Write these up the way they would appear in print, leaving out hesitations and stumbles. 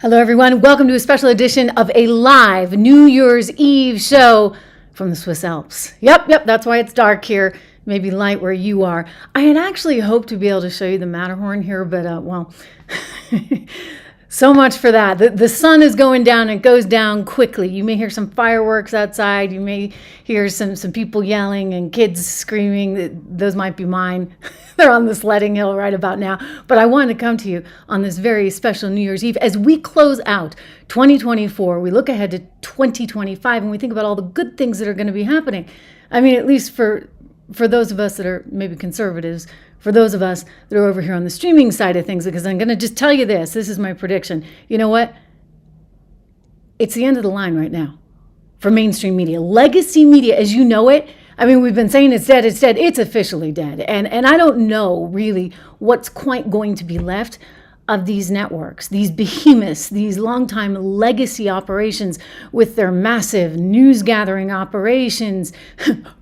Hello, everyone. Welcome to a special edition of a live New Year's Eve show from the Swiss Alps. Yep, that's why it's dark here, maybe light where you are. I had actually hoped to be able to show you the Matterhorn here, but, well, so much for that. The sun is going down. It goes down quickly. You may hear some fireworks outside. You may hear some people yelling and kids screaming. Those might be mine. They're on the sledding hill right about now. But I wanted to come to you on this very special New Year's Eve. As we close out 2024, we look ahead to 2025 and we think about all the good things that are going to be happening. I mean, at least for those of us that are maybe conservatives, for those of us that are over here on the streaming side of things, because I'm going to just tell you this is my prediction. You know what? It's the end of the line right now for mainstream media. Legacy media, as you know it, I mean, we've been saying it's dead, it's officially dead. And I don't know really what's quite going to be left of these networks, these behemoths, these longtime legacy operations with their massive news gathering operations,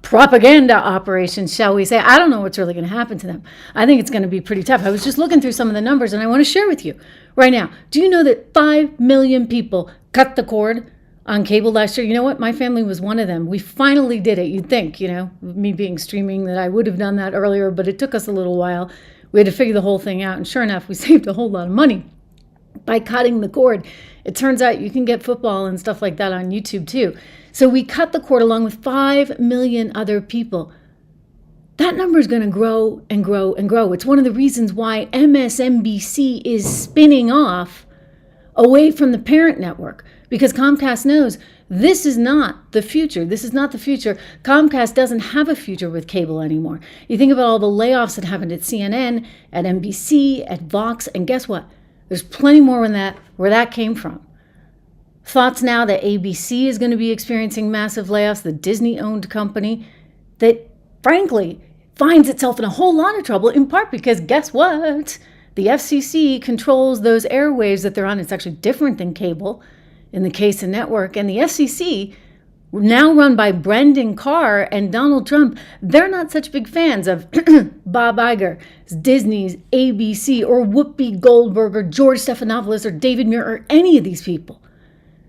propaganda operations, shall we say. I don't know what's really going to happen to them. I think it's going to be pretty tough. I was just looking through some of the numbers and I want to share with you right now. Do you know that 5 million people cut the cord on cable last year? You know what? My family was one of them. We finally did it. You'd think, me being streaming, that I would have done that earlier, but it took us a little while. We had to figure the whole thing out. And sure enough, we saved a whole lot of money by cutting the cord. It turns out you can get football and stuff like that on YouTube too. So we cut the cord along with 5 million other people. That number is going to grow and grow and grow. It's one of the reasons why MSNBC is spinning off away from the parent network, because Comcast knows this is not the future. This is not the future. Comcast doesn't have a future with cable anymore. You think about all the layoffs that happened at CNN, at NBC, at Vox, and guess what? There's plenty more where that came from. Thoughts now that ABC is going to be experiencing massive layoffs, the Disney-owned company that, frankly, finds itself in a whole lot of trouble, in part because guess what? The FCC controls those airwaves that they're on. It's actually different than cable in the case of network. And the FCC, now run by Brennan Carr and Donald Trump, they're not such big fans of Bob Iger, Disney's ABC, or Whoopi Goldberg, or George Stephanopoulos, or David Muir, or any of these people.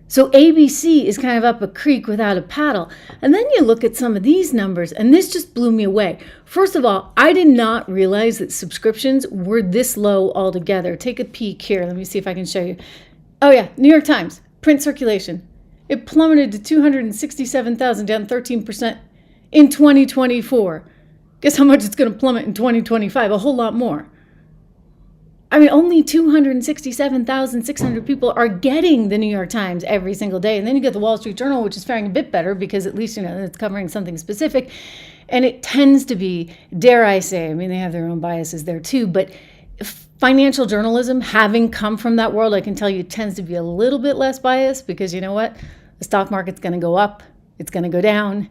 So ABC is kind of up a creek without a paddle. And then you look at some of these numbers, and this just blew me away. First of all, I did not realize that subscriptions were this low altogether. Take a peek here. Let me see if I can show you. Oh yeah, New York Times, print circulation. It plummeted to 267,000, down 13% in 2024. Guess how much it's going to plummet in 2025? A whole lot more. I mean, only 267,600 people are getting the New York Times every single day. And then you get the Wall Street Journal, which is faring a bit better because at least, it's covering something specific. And it tends to be, dare I say, I mean, they have their own biases there too, but financial journalism, having come from that world, I can tell you tends to be a little bit less biased because you know what? The stock market's going to go up, it's going to go down.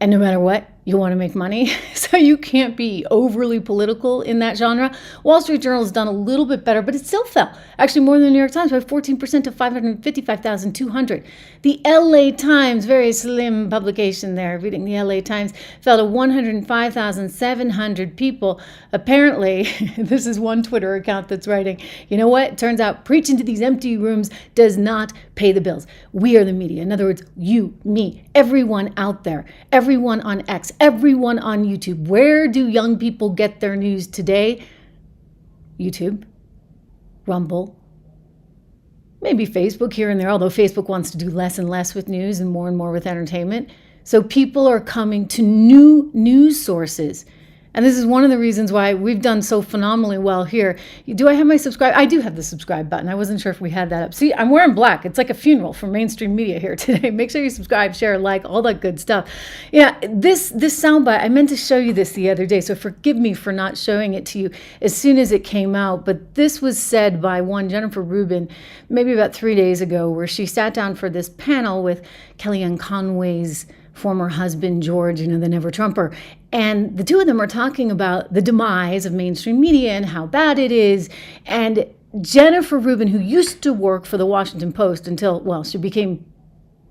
And no matter what, you want to make money. So you can't be overly political in that genre. Wall Street Journal has done a little bit better, but it still fell. Actually, more than the New York Times by 14% to 555,200. The LA Times, very slim publication there, reading the LA Times, fell to 105,700 people. Apparently, this is one Twitter account that's writing, you know what? It turns out preaching to these empty rooms does not pay the bills. We are the media. In other words, you, me, everyone out there, everyone on X, everyone on YouTube. Where do young people get their news today? YouTube, Rumble, maybe Facebook here and there, although Facebook wants to do less and less with news and more with entertainment. So people are coming to new news sources. And this is one of the reasons why we've done so phenomenally well here. Do I have my subscribe? I do have the subscribe button. I wasn't sure if we had that up. See, I'm wearing black. It's like a funeral for mainstream media here today. Make sure you subscribe, share, like, all that good stuff. Yeah, this soundbite, I meant to show you this the other day, so forgive me for not showing it to you as soon as it came out. But this was said by one Jennifer Rubin maybe about 3 days ago, where she sat down for this panel with Kellyanne Conway's former husband, George, the never Trumper. And the two of them are talking about the demise of mainstream media and how bad it is. And Jennifer Rubin, who used to work for the Washington Post until, well, she became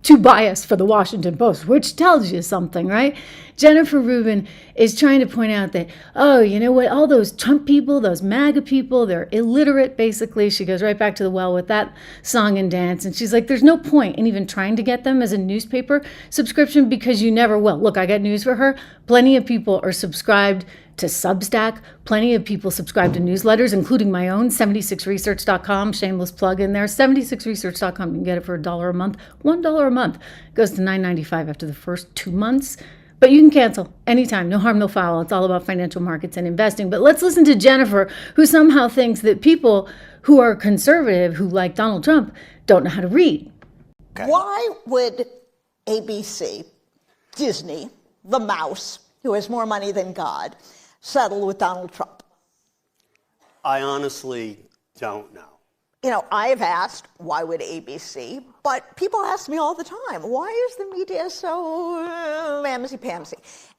too biased for the Washington Post, which tells you something, right? Jennifer Rubin is trying to point out that, oh, you know what, all those Trump people, those MAGA people, they're illiterate, basically. She goes right back to the well with that song and dance. And she's like, there's no point in even trying to get them as a newspaper subscription because you never will. Look, I got news for her. Plenty of people are subscribed to Substack. Plenty of people subscribe to newsletters, including my own, 76research.com, shameless plug in there, 76research.com. You can get it for $1 a month, $1 a month. It goes to $9.95 after the first 2 months. But you can cancel anytime, no harm, no foul. It's all about financial markets and investing. But let's listen to Jennifer, who somehow thinks that people who are conservative, who like Donald Trump, don't know how to read. Okay. Why would ABC, Disney, the mouse, who has more money than God, settle with Donald Trump? I honestly don't know. You know, I've asked, why would ABC? But people ask me all the time, why is the media so mamsy-pamsy?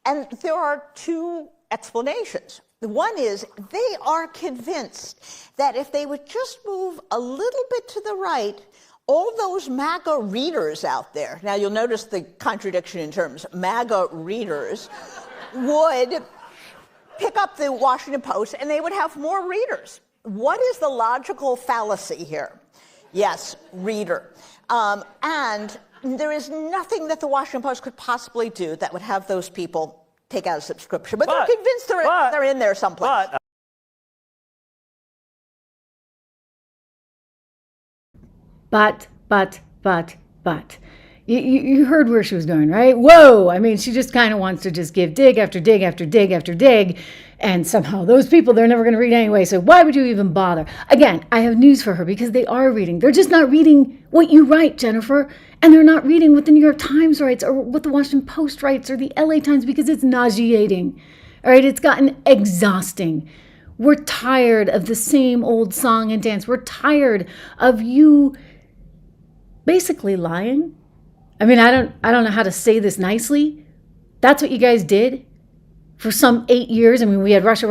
And there are two explanations. One is they are convinced that if they would just move a little bit to the right, all those MAGA readers out there, now you'll notice the contradiction in terms, MAGA readers, would pick up the Washington Post and they would have more readers. What is the logical fallacy here? Yes, reader. And there is nothing that the Washington Post could possibly do that would have those people take out a subscription. But they're convinced they're in there someplace. But. You heard where she was going, right? Whoa! I mean, she just kind of wants to just give dig after dig after dig after dig. And somehow those people, they're never going to read anyway. So why would you even bother? Again, I have news for her because they are reading. They're just not reading what you write, Jennifer. And they're not reading what the New York Times writes or what the Washington Post writes or the LA Times because it's nauseating. All right? It's gotten exhausting. We're tired of the same old song and dance. We're tired of you basically lying. I mean, I don't know how to say this nicely. That's what you guys did for some 8 years. I mean, we had Russia.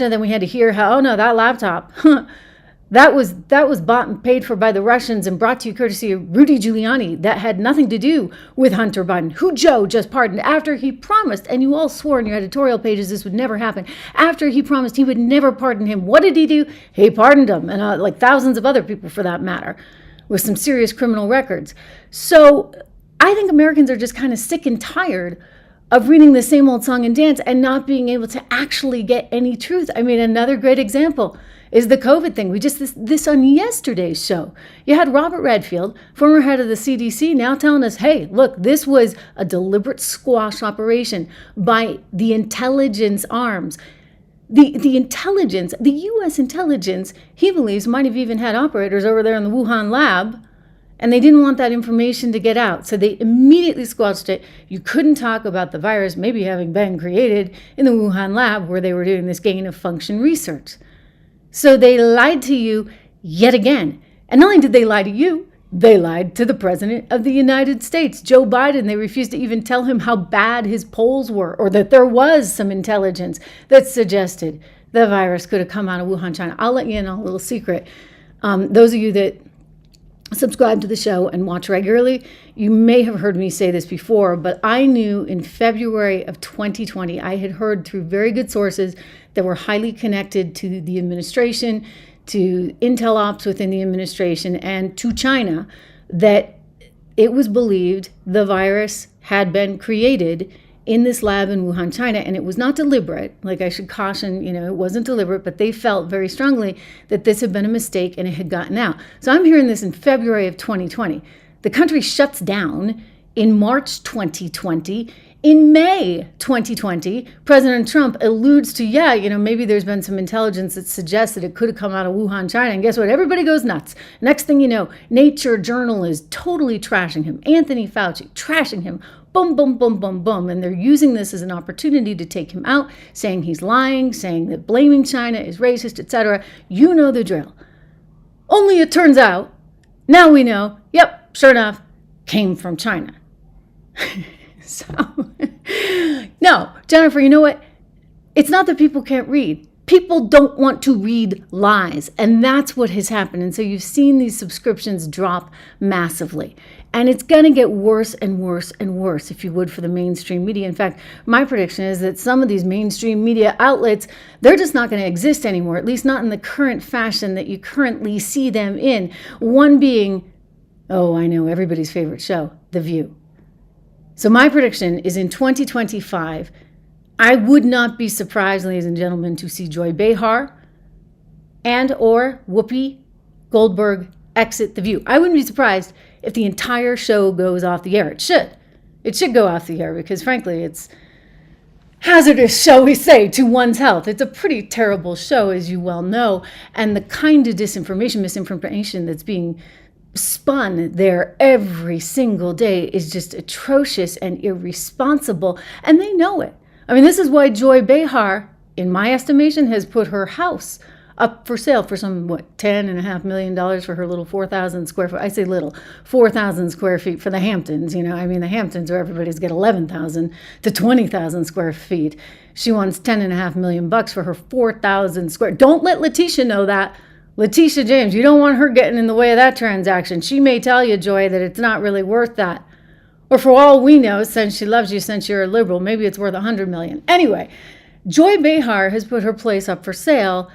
Then we had to hear how, oh no, that laptop, that was bought and paid for by the Russians and brought to you courtesy of Rudy Giuliani. That had nothing to do with Hunter Biden, who Joe just pardoned after he promised, and you all swore in your editorial pages this would never happen. After he promised he would never pardon him, what did he do? He pardoned him, and like thousands of other people for that matter, with some serious criminal records. So I think Americans are just kind of sick and tired of reading the same old song and dance and not being able to actually get any truth. I mean, another great example is the COVID thing. We just, this on yesterday's show. You had Robert Redfield, former head of the CDC, now telling us, hey, look, this was a deliberate squash operation by the intelligence arms. The intelligence, the U.S. intelligence, he believes might have even had operators over there in the Wuhan lab, and they didn't want that information to get out. So they immediately squelched it. You couldn't talk about the virus maybe having been created in the Wuhan lab where they were doing this gain of function research. So they lied to you yet again. And not only did they lie to you, they lied to the President of the United States, Joe Biden. They refused to even tell him how bad his polls were or that there was some intelligence that suggested the virus could have come out of Wuhan, China. I'll let you in on a little secret. Those of you that subscribe to the show and watch regularly, you may have heard me say this before, but I knew in February of 2020, I had heard through very good sources that were highly connected to the administration, to intel ops within the administration, and to China, that it was believed the virus had been created in this lab in Wuhan, China, and it was not deliberate. Like, I should caution, it wasn't deliberate, but they felt very strongly that this had been a mistake and it had gotten out. So I'm hearing this in February of 2020. The country shuts down in March 2020. In May 2020, President Trump alludes to, maybe there's been some intelligence that suggests that it could have come out of Wuhan, China. And guess what? Everybody goes nuts. Next thing you know, Nature Journal is totally trashing him. Anthony Fauci, trashing him. Boom, boom, boom, boom, boom. And they're using this as an opportunity to take him out, saying he's lying, saying that blaming China is racist, etc. You know the drill. Only it turns out, now we know, yep, sure enough, came from China. So, no, Jennifer, you know what? It's not that people can't read. People don't want to read lies, and that's what has happened. And so you've seen these subscriptions drop massively. And it's going to get worse and worse and worse, if you would, for the mainstream media. In fact, my prediction is that some of these mainstream media outlets, they're just not going to exist anymore, at least not in the current fashion that you currently see them in. One being, oh, I know, everybody's favorite show, The View. So my prediction is in 2025, I would not be surprised, ladies and gentlemen, to see Joy Behar and or Whoopi Goldberg exit The View. I wouldn't be surprised if the entire show goes off the air. It should. It should go off the air because, frankly, it's hazardous, shall we say, to one's health. It's a pretty terrible show, as you well know, and the kind of disinformation, misinformation that's being spun there every single day is just atrocious and irresponsible, and they know it. I mean, this is why Joy Behar, in my estimation, has put her house up for sale for some, $10.5 million for her little 4,000 square foot. I say little, 4,000 square feet for the Hamptons. You know, I mean, the Hamptons where everybody's get 11,000 to 20,000 square feet. She wants $10.5 million for her 4,000 square. Don't let Letitia know that. Letitia James, you don't want her getting in the way of that transaction. She may tell you, Joy, that it's not really worth that. Or for all we know, since she loves you, since you're a liberal, maybe it's worth $100 million. Anyway, Joy Behar has put her place up for sale.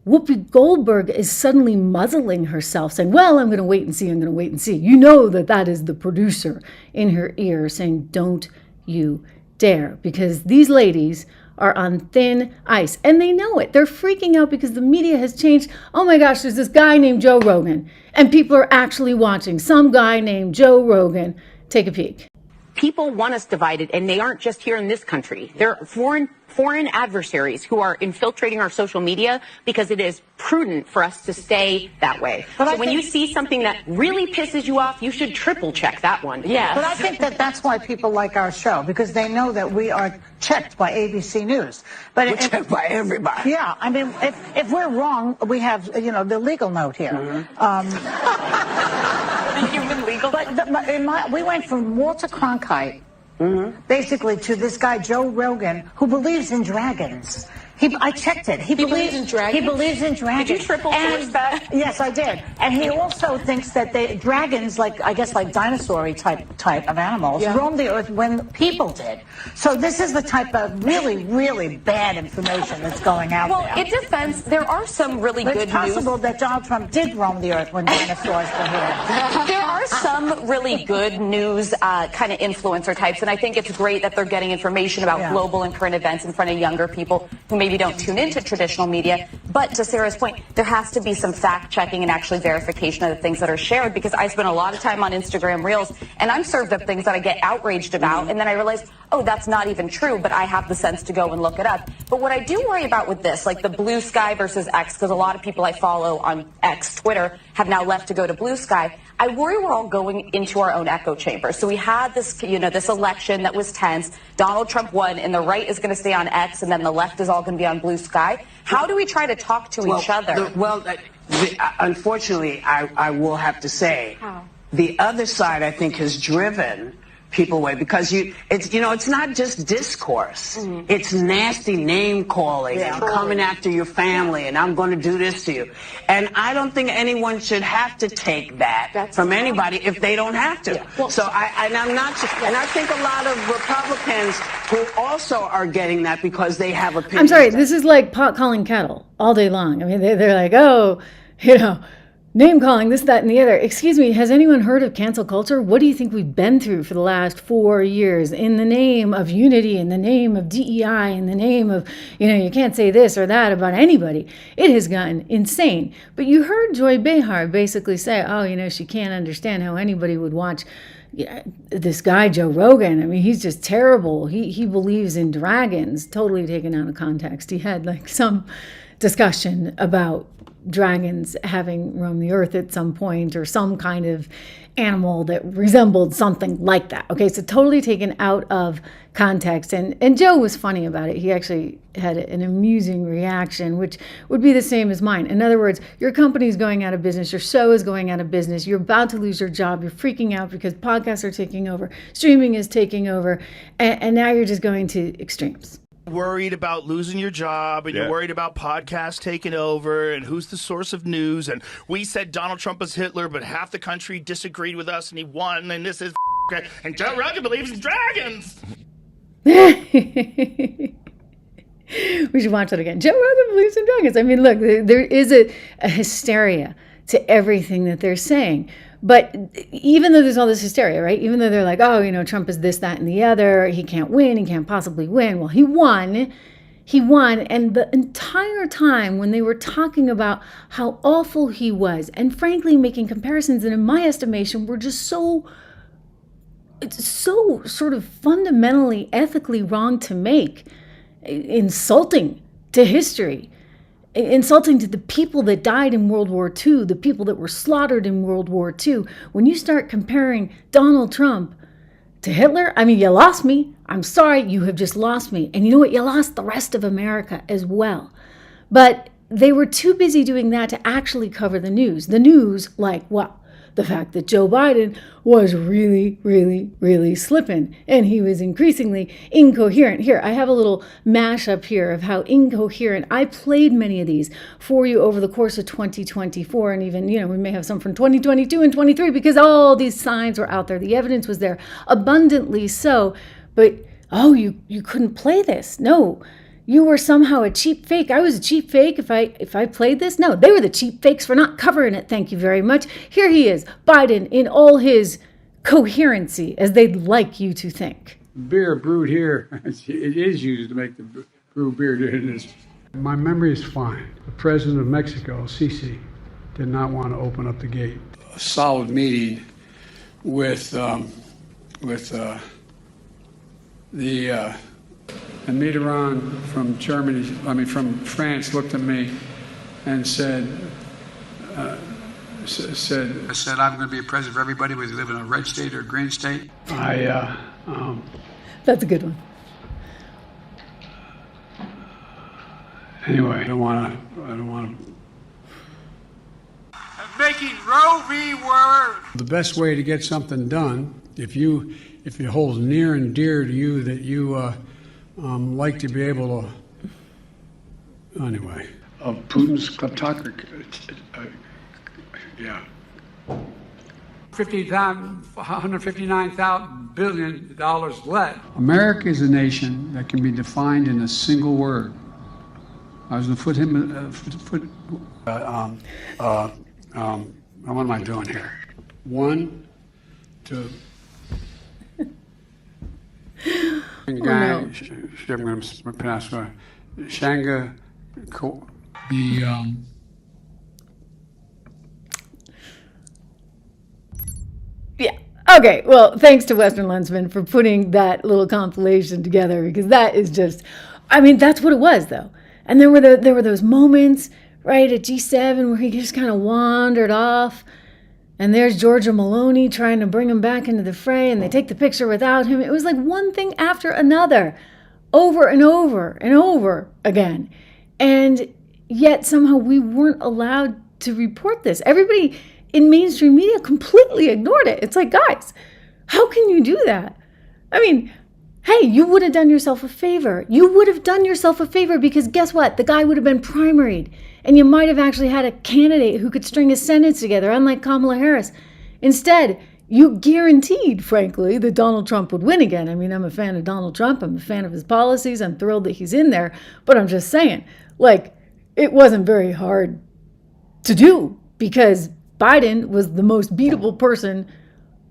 Whoopi Goldberg is suddenly muzzling herself, saying, well, I'm going to wait and see, I'm going to wait and see. You know that is the producer in her ear saying, don't you dare, because these ladies are on thin ice, and they know it. They're freaking out because the media has changed. Oh my gosh, there's this guy named Joe Rogan, and people are actually watching some guy named Joe Rogan. Take a peek. People want us divided, and they aren't just here in this country. They're foreign adversaries who are infiltrating our social media because it is prudent for us to stay that way. So when you see something that really pisses you off, you should triple check that one. Yeah. But I think that's why people like our show, because they know that we are checked by ABC News. But we're checked by everybody. Yeah. I mean, if we're wrong, we have, the legal note here. The human legal. But we went from Walter Cronkite, basically, to this guy Joe Rogan, who believes in dragons. I checked it. He believes in dragons. He believes in dragons. Did you triple source that? Yes, I did. And he also thinks that dragons, like dinosaur-y type of animals, roamed the earth when people did. So this is the type of really, really bad information that's going out there. Well, in defense, there are some really good news. It's possible that Donald Trump did roam the earth when dinosaurs were here. There are some really good news kind of influencer types, and I think it's great that they're getting information about global and current events in front of younger people who maybe don't tune into traditional media. But to Sarah's point, there has to be some fact checking and actually verification of the things that are shared, because I spend a lot of time on Instagram Reels and I'm served up things that I get outraged about, and then I realize, oh, that's not even true, but I have the sense to go and look it up. But what I do worry about with this, like the Blue Sky versus X, because a lot of people I follow on X, Twitter, have now left to go to Blue Sky, I worry we're all going into our own echo chamber. So we had this, this election that was tense. Donald Trump won, and the right is going to stay on X, and then the left is all going to be on Blue Sky. How do we try to talk to each other? Unfortunately, I will have to say, the other side, I think, has driven people away, because it's not just discourse. It's nasty name calling and coming after your family, and I'm going to do this to you. And I don't think anyone should have to take that from anybody if they don't have to. Well, so I'm not, and I think a lot of Republicans who also are getting that because they have opinions. I'm sorry, this is like pot calling kettle all day long. I mean, they're like, oh, name calling, this, that, and the other. Excuse me, has anyone heard of cancel culture? What do you think we've been through for the last 4 years in the name of unity, in the name of DEI, in the name of, you can't say this or that about anybody? It has gotten insane. But you heard Joy Behar basically say, oh, she can't understand how anybody would watch this guy, Joe Rogan. I mean, he's just terrible. He believes in dragons, totally taken out of context. He had some discussion about dragons having roamed the earth at some point, or some kind of animal that resembled something like that. Okay, so totally taken out of context. And Joe was funny about it. He actually had an amusing reaction, which would be the same as mine. In other words, your company is going out of business, your show is going out of business, you're about to lose your job, you're freaking out because podcasts are taking over, streaming is taking over, and now you're just going to extremes. Worried about losing your job, and you're worried about podcasts taking over, and who's the source of news, and we said Donald Trump is Hitler, but half the country disagreed with us, and he won, and this is okay, and Joe Rogan believes in dragons. We should watch that again. Joe Rogan believes in dragons. I mean, look, there is a hysteria to everything that they're saying. But even though there's all this hysteria, right? Even though they're like, oh, you know, Trump is this, that, and the other. He can't win. He can't possibly win. Well, he won. He won. And the entire time when they were talking about how awful he was, and frankly making comparisons that in my estimation were just it's so sort of fundamentally ethically wrong to make, insulting to history, insulting to the people that died in World War II, the people that were slaughtered in World War II. When you start comparing Donald Trump to Hitler, I mean, you lost me. I'm sorry, you have just lost me. And you know what? You lost the rest of America as well. But they were too busy doing that to actually cover the news. The news, like, well, the fact that Joe Biden was really, really, really slipping, and he was increasingly incoherent. Here, I have a little mashup here of how incoherent. I played many of these for you over the course of 2024, and even, you know, we may have some from 2022 and 23 because all these signs were out there. The evidence was there, abundantly so. But, oh, you couldn't play this. No. You were somehow a cheap fake. I was a cheap fake if I played this. No, they were the cheap fakes for not covering it. Thank you very much. Here he is, Biden, in all his coherency, as they'd like you to think. Beer brewed here, it is used to make the brew beer. My memory is fine. The president of Mexico, Sisi, did not want to open up the gate. A solid meeting with the and Mitterrand from from France looked at me and said, I'm going to be a president for everybody, whether you live in a red state or a green state. That's a good one. Anyway, I don't want to. Making Roe v. Wade. The best way to get something done, if it holds near and dear to you that you like to be able to, anyway, of Putin's kleptocracy, $159 billion left. America is a nation that can be defined in a single word. I was going to what am I doing here? One, two. No. Shanga, Yeah. Okay. Well, thanks to Western Lensman for putting that little compilation together, because that is just, I mean, that's what it was, though. And there were those moments, right, at G7 where he just kind of wandered off. And there's Georgia Maloney trying to bring him back into the fray, and they take the picture without him. It was like one thing after another, over and over and over again. And yet somehow we weren't allowed to report this. Everybody in mainstream media completely ignored it. It's like, guys, how can you do that? I mean, hey, you would have done yourself a favor. You would have done yourself a favor because guess what? The guy would have been primaried. And you might have actually had a candidate who could string a sentence together, unlike Kamala Harris. Instead, you guaranteed, frankly, that Donald Trump would win again. I mean, I'm a fan of Donald Trump. I'm a fan of his policies. I'm thrilled that he's in there. But I'm just saying, like, it wasn't very hard to do because Biden was the most beatable person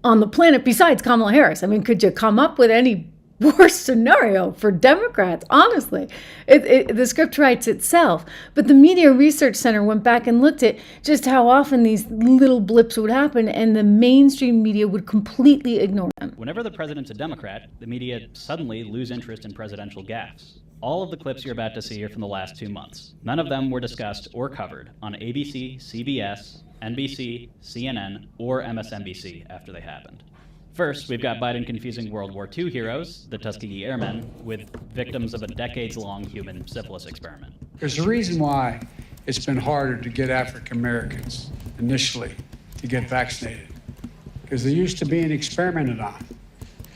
on the planet besides Kamala Harris. I mean, could you come up with any worst scenario for Democrats? Honestly, the script writes itself. But the Media Research Center went back and looked at just how often these little blips would happen, and the mainstream media would completely ignore them. Whenever the president's a Democrat, the media suddenly lose interest in presidential gaffes. All of the clips you're about to see are from the last 2 months. None of them were discussed or covered on ABC, CBS, NBC, CNN, or MSNBC after they happened. First, we've got Biden confusing World War II heroes, the Tuskegee Airmen, with victims of a decades-long human syphilis experiment. There's a reason why it's been harder to get African Americans initially to get vaccinated, because they used to being experimented on,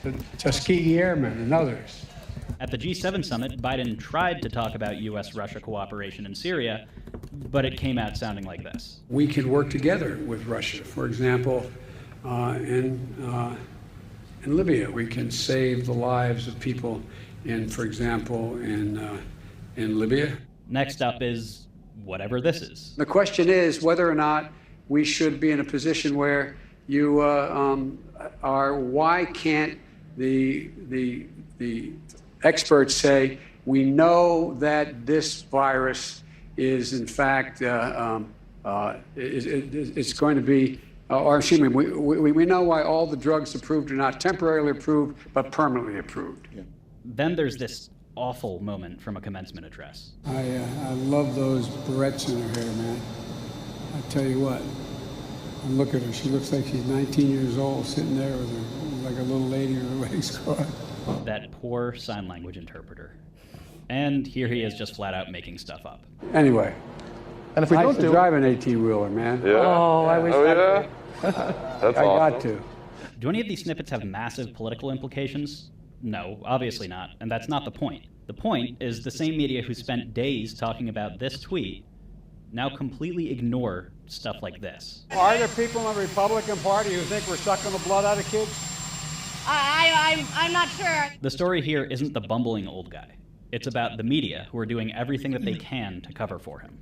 the Tuskegee Airmen and others. At the G7 summit, Biden tried to talk about U.S.-Russia cooperation in Syria, but it came out sounding like this. We can work together with Russia. For example, in Libya, we can save the lives of people for example, in Libya. Next up is whatever this is. The question is whether or not we should be in a position where you why can't the experts say we know that this virus is in fact it's going to be, or excuse me, we know why all the drugs approved are not temporarily approved but permanently approved. Yeah. Then there's this awful moment from a commencement address. I love those barrettes in her hair, man. I tell you what, look at her. She looks like she's 19 years old, sitting there with her, like a little lady with her legs crossed. That poor sign language interpreter. And here he is just flat out making stuff up. Anyway, and if we don't drive an 18-wheeler, man. Yeah. Oh, I wish I could. That's I awesome. got to. Do any of these snippets have massive political implications? No, obviously not, and that's not the point. The point is the same media who spent days talking about this tweet now completely ignore stuff like this. Are there people in the Republican Party who think we're sucking the blood out of kids? I'm not sure. The story here isn't the bumbling old guy. It's about the media who are doing everything that they can to cover for him.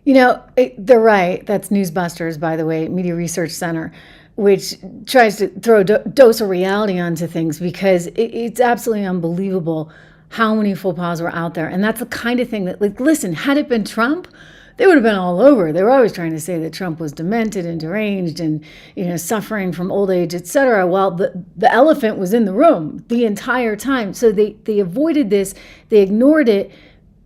You know, they're right. That's Newsbusters, by the way, Media Research Center, which tries to throw a dose of reality onto things because it's absolutely unbelievable how many faux pas were out there. And that's the kind of thing that, like, listen, had it been Trump, they would have been all over. They were always trying to say that Trump was demented and deranged and, you know, suffering from old age, et cetera. Well, the elephant was in the room the entire time. So they avoided this. They ignored it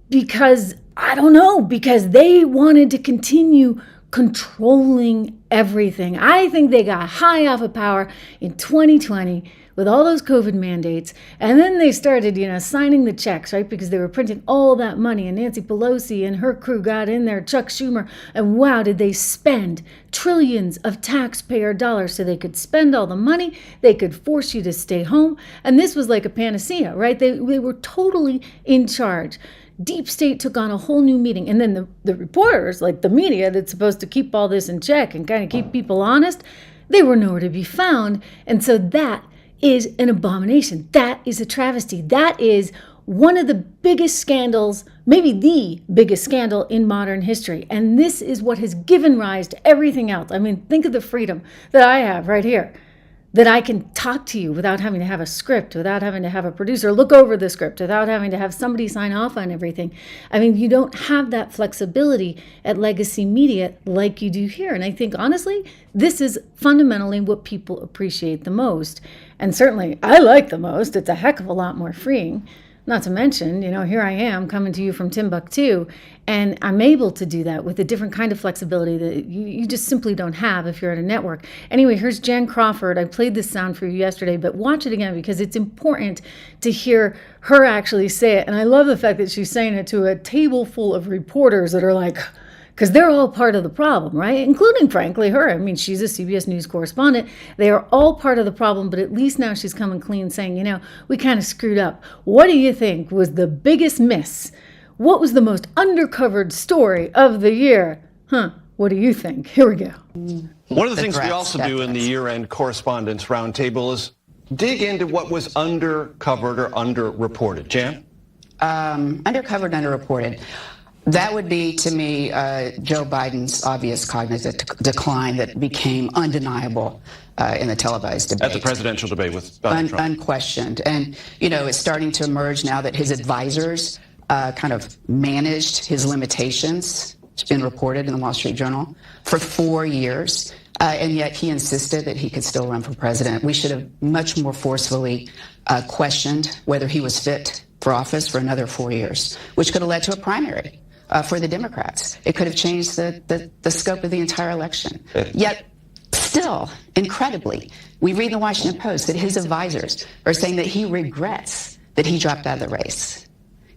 because, I don't know, because they wanted to continue controlling everything. I think they got high off of power in 2020 with all those COVID mandates. And then they started, you know, signing the checks, right? Because they were printing all that money. And Nancy Pelosi and her crew got in there, Chuck Schumer. And wow, did they spend trillions of taxpayer dollars so they could spend all the money. They could force you to stay home. And this was like a panacea, right? They were totally in charge. Deep State took on a whole new meaning. And then the reporters, like the media that's supposed to keep all this in check and kind of keep people honest, they were nowhere to be found. And so that is an abomination. That is a travesty. That is one of the biggest scandals, maybe the biggest scandal in modern history. And this is what has given rise to everything else. I mean, think of the freedom that I have right here, that I can talk to you without having to have a script, without having to have a producer look over the script, without having to have somebody sign off on everything. I mean, you don't have that flexibility at legacy media like you do here. And I think, honestly, this is fundamentally what people appreciate the most. And certainly, I like the most. It's a heck of a lot more freeing. Not to mention, you know, here I am coming to you from Timbuktu, and I'm able to do that with a different kind of flexibility that you just simply don't have if you're at a network. Anyway, here's Jen Crawford. I played this sound for you yesterday, but watch it again because it's important to hear her actually say it. And I love the fact that she's saying it to a table full of reporters that are like, because they're all part of the problem, right? Including, frankly, her. I mean, she's a CBS News correspondent. They are all part of the problem, but at least now she's coming clean saying, you know, we kind of screwed up. What do you think was the biggest miss? What was the most undercovered story of the year? What do you think? Here we go. One of the things we also do in the year-end correspondence roundtable is dig into what was undercovered or underreported. Jan? Undercovered, underreported. That would be, to me, Joe Biden's obvious cognitive decline that became undeniable in the televised debate. At the presidential debate with Donald Trump. Unquestioned. And, you know, it's starting to emerge now that his advisors kind of managed his limitations. It's been reported in the Wall Street Journal for 4 years. And yet he insisted that he could still run for president. We should have much more forcefully questioned whether he was fit for office for another 4 years, which could have led to a primary. For the Democrats. It could have changed the scope of the entire election. Yet, still, incredibly, we read in the Washington Post that his advisors are saying that he regrets that he dropped out of the race.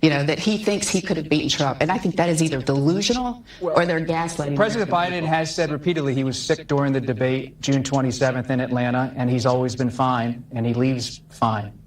You know, that he thinks he could have beaten Trump. And I think that is either delusional or they're gaslighting. President Biden has said repeatedly he was sick during the debate June 27th in Atlanta, and he's always been fine, and he leaves fine.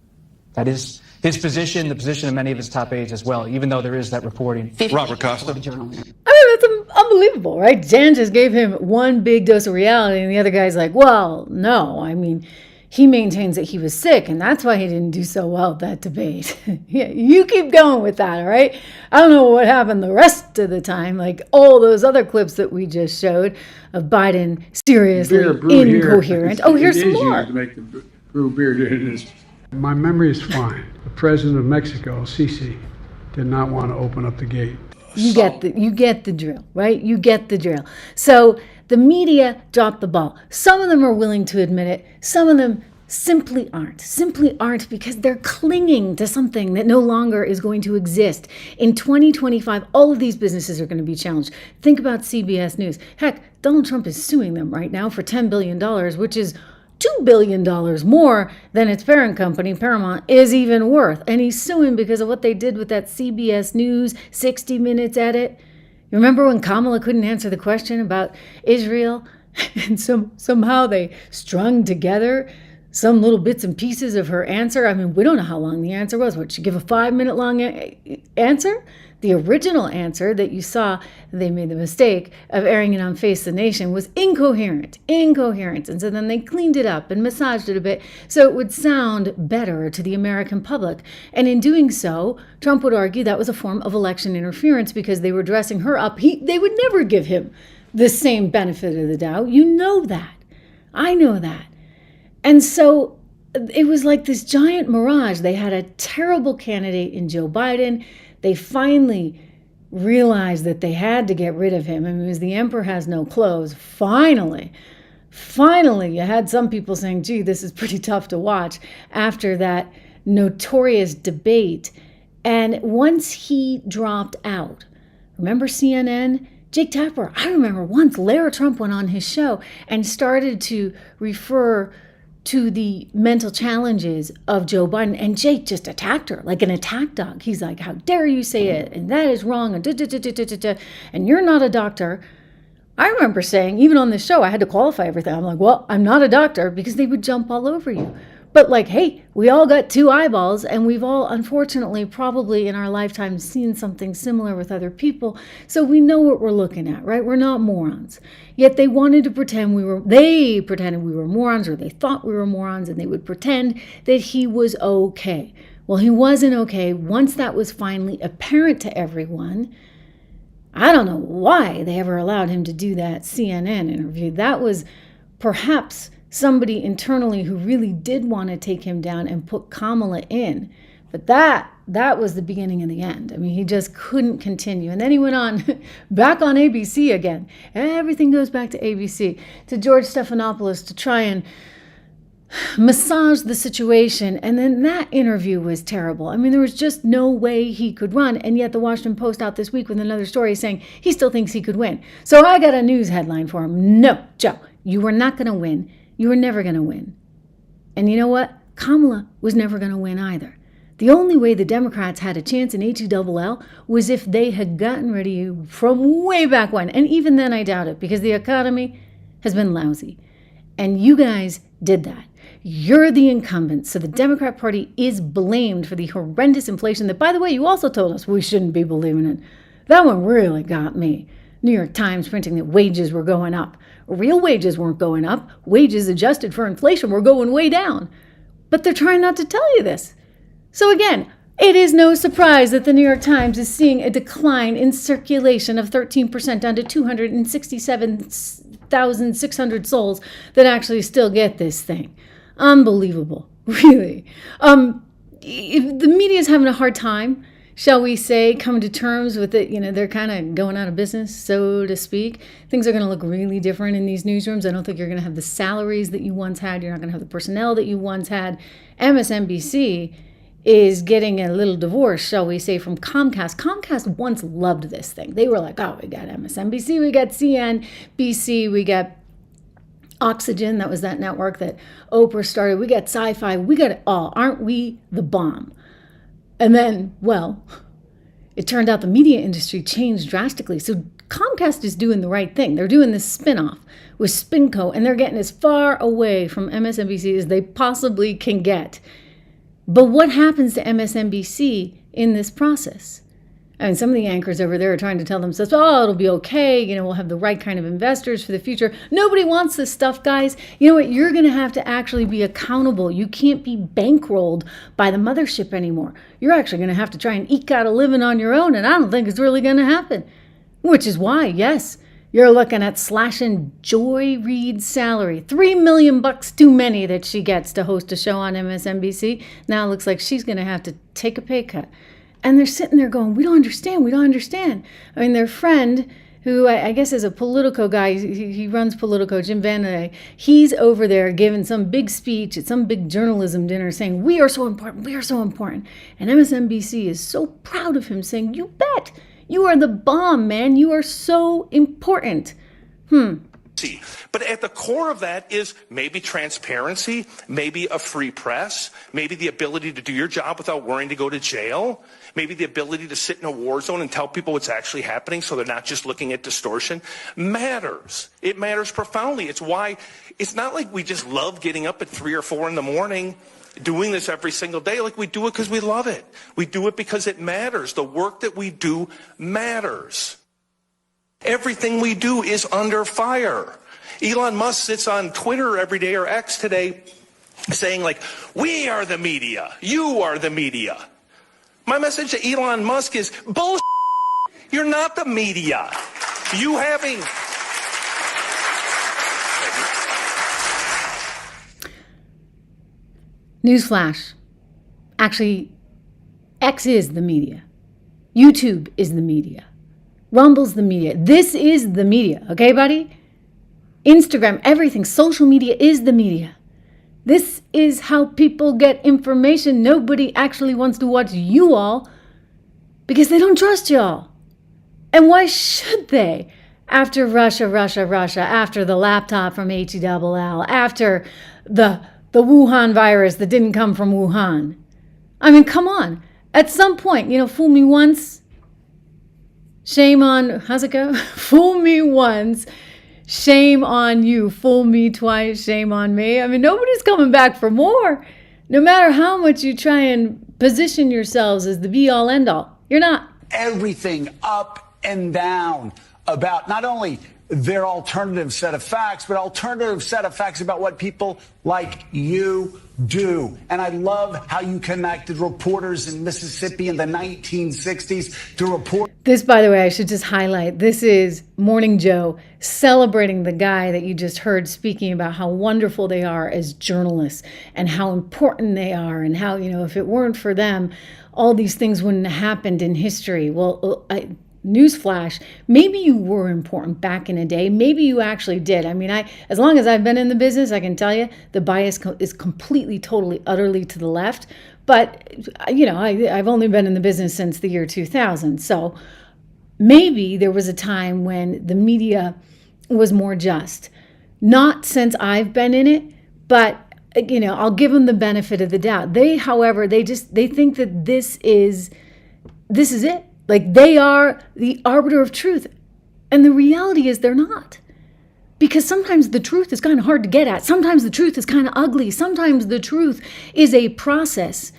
That is his position, the position of many of his top aides as well, even though there is that reporting. Robert Costa. I mean, that's unbelievable, right? Jan just gave him one big dose of reality, and the other guy's like, well, no. I mean, he maintains that he was sick, and that's why he didn't do so well at that debate. Yeah, you keep going with that, all right? I don't know what happened the rest of the time, like all those other clips that we just showed of Biden seriously incoherent. Here. Oh, here's some more. Used to make the brew beer. My memory is fine. The president of Mexico, Sisi, did not want to open up the gate. You get the drill, right? You get the drill. So the media dropped the ball. Some of them are willing to admit it. Some of them simply aren't because they're clinging to something that no longer is going to exist. In 2025, all of these businesses are going to be challenged. Think about CBS News. Heck, Donald Trump is suing them right now for $10 billion, which is $2 billion more than its parent company, Paramount, is even worth. And he's suing because of what they did with that CBS News 60 Minutes edit. You remember when Kamala couldn't answer the question about Israel? And somehow they strung together some little bits and pieces of her answer. I mean, we don't know how long the answer was. What, she give a 5-minute long answer? The original answer that you saw, they made the mistake of airing it on Face the Nation, was incoherent. And so then they cleaned it up and massaged it a bit so it would sound better to the American public. And in doing so, Trump would argue that was a form of election interference because they were dressing her up. They would never give him the same benefit of the doubt. You know that. I know that. And so it was like this giant mirage. They had a terrible candidate in Joe Biden. They finally realized that they had to get rid of him. I mean, it was the emperor has no clothes. Finally, you had some people saying, gee, this is pretty tough to watch after that notorious debate. And once he dropped out, remember CNN? Jake Tapper, I remember once Lara Trump went on his show and started to refer to the mental challenges of Joe Biden, and Jake just attacked her like an attack dog. He's like, how dare you say it, and that is wrong, and you're not a doctor. I remember saying, even on this show, I had to qualify everything. I'm like, well, I'm not a doctor, because they would jump all over you. But like, hey, we all got 2 eyeballs, and we've all, unfortunately, probably in our lifetime seen something similar with other people, so we know what we're looking at, right? We're not morons. Yet they wanted to pretend they pretended we were morons, or they thought we were morons, and they would pretend that he was okay. Well, he wasn't okay. Once that was finally apparent to everyone, I don't know why they ever allowed him to do that CNN interview. That was perhaps somebody internally who really did want to take him down and put Kamala in. But that was the beginning and the end. I mean, he just couldn't continue. And then he went on back on ABC again. Everything goes back to ABC, to George Stephanopoulos to try and massage the situation. And then that interview was terrible. I mean, there was just no way he could run. And yet the Washington Post out this week with another story saying he still thinks he could win. So I got a news headline for him. No, Joe, you were not going to win. You were never going to win. And you know what? Kamala was never going to win either. The only way the Democrats had a chance in HELL was if they had gotten rid of you from way back when. And even then, I doubt it, because the economy has been lousy. And you guys did that. You're the incumbent. So the Democrat Party is blamed for the horrendous inflation that, by the way, you also told us we shouldn't be believing in. That one really got me. New York Times printing that wages were going up. Real wages weren't going up. Wages adjusted for inflation were going way down. But they're trying not to tell you this. So again, it is no surprise that the New York Times is seeing a decline in circulation of 13% down to 267,600 souls that actually still get this thing. Unbelievable, really. The media is having a hard time, shall we say, coming to terms with it. You know, they're kind of going out of business, so to speak. Things are going to look really different in these newsrooms. I don't think you're going to have the salaries that you once had. You're not going to have the personnel that you once had. MSNBC is getting a little divorce, shall we say, from Comcast. Comcast once loved this thing. They were like, oh, we got MSNBC, we got CNBC, we got Oxygen, that was that network that Oprah started. We got Sci-Fi, we got it all. Aren't we the bomb? And then, well, it turned out the media industry changed drastically. So Comcast is doing the right thing. They're doing this spinoff with Spinco, and they're getting as far away from MSNBC as they possibly can get. But what happens to MSNBC in this process? I mean, some of the anchors over there are trying to tell themselves, oh, it'll be okay. We'll have the right kind of investors for the future. Nobody wants this stuff, guys. You know what? You're going to have to actually be accountable. You can't be bankrolled by the mothership anymore. You're actually going to have to try and eke out a living on your own. And I don't think it's really going to happen. Which is why, yes, you're looking at slashing Joy Reid's salary. $3 million too many that she gets to host a show on MSNBC. Now it looks like she's going to have to take a pay cut. And they're sitting there going, we don't understand. I mean, their friend, who I guess is a Politico guy, he runs Politico, Jim Van Dey, he's over there giving some big speech at some big journalism dinner saying, we are so important. And MSNBC is so proud of him, saying, you bet, you are the bomb, man. You are so important. But at the core of that is maybe transparency, maybe a free press, maybe the ability to do your job without worrying to go to jail, maybe the ability to sit in a war zone and tell people what's actually happening so they're not just looking at distortion matters. It matters profoundly. It's why it's not like we just love getting up at 3 or 4 in the morning doing this every single day. Like, we do it because we love it. We do it because it matters. The work that we do matters. Everything we do is under fire. Elon Musk sits on Twitter every day, or X today, saying like, we are the media. You are the media. My message to Elon Musk is bullshit. You're not the media. You having... Newsflash. Actually, X is the media. YouTube is the media. Rumble's the media. This is the media. Okay, buddy? Instagram, everything. Social media is the media. This is how people get information. Nobody actually wants to watch you all because they don't trust y'all. And why should they? After Russia, after the laptop from HELL, after the Wuhan virus that didn't come from Wuhan. I mean, come on. At some point, fool me once, shame on, how's it go? Fool me once, shame on you. Fool me twice, shame on me. I mean, nobody's coming back for more. No matter how much you try and position yourselves as the be-all, end-all. You're not. Everything up and down about not only their alternative set of facts, but alternative set of facts about what people like you do. And I love how you connected reporters in Mississippi in the 1960s to report. This, by the way, I should just highlight, this is Morning Joe celebrating the guy that you just heard speaking about how wonderful they are as journalists and how important they are and how, if it weren't for them, all these things wouldn't have happened in history. Well, newsflash, maybe you were important back in a day. Maybe you actually did. I mean, as long as I've been in the business, I can tell you the bias is completely, totally, utterly to the left. But, I've only been in the business since the year 2000. So maybe there was a time when the media was more just. Not since I've been in it, but, I'll give them the benefit of the doubt. They, however, they think that this is it. Like, they are the arbiter of truth. And the reality is they're not. Because sometimes the truth is kind of hard to get at. Sometimes the truth is kind of ugly. Sometimes the truth is a process.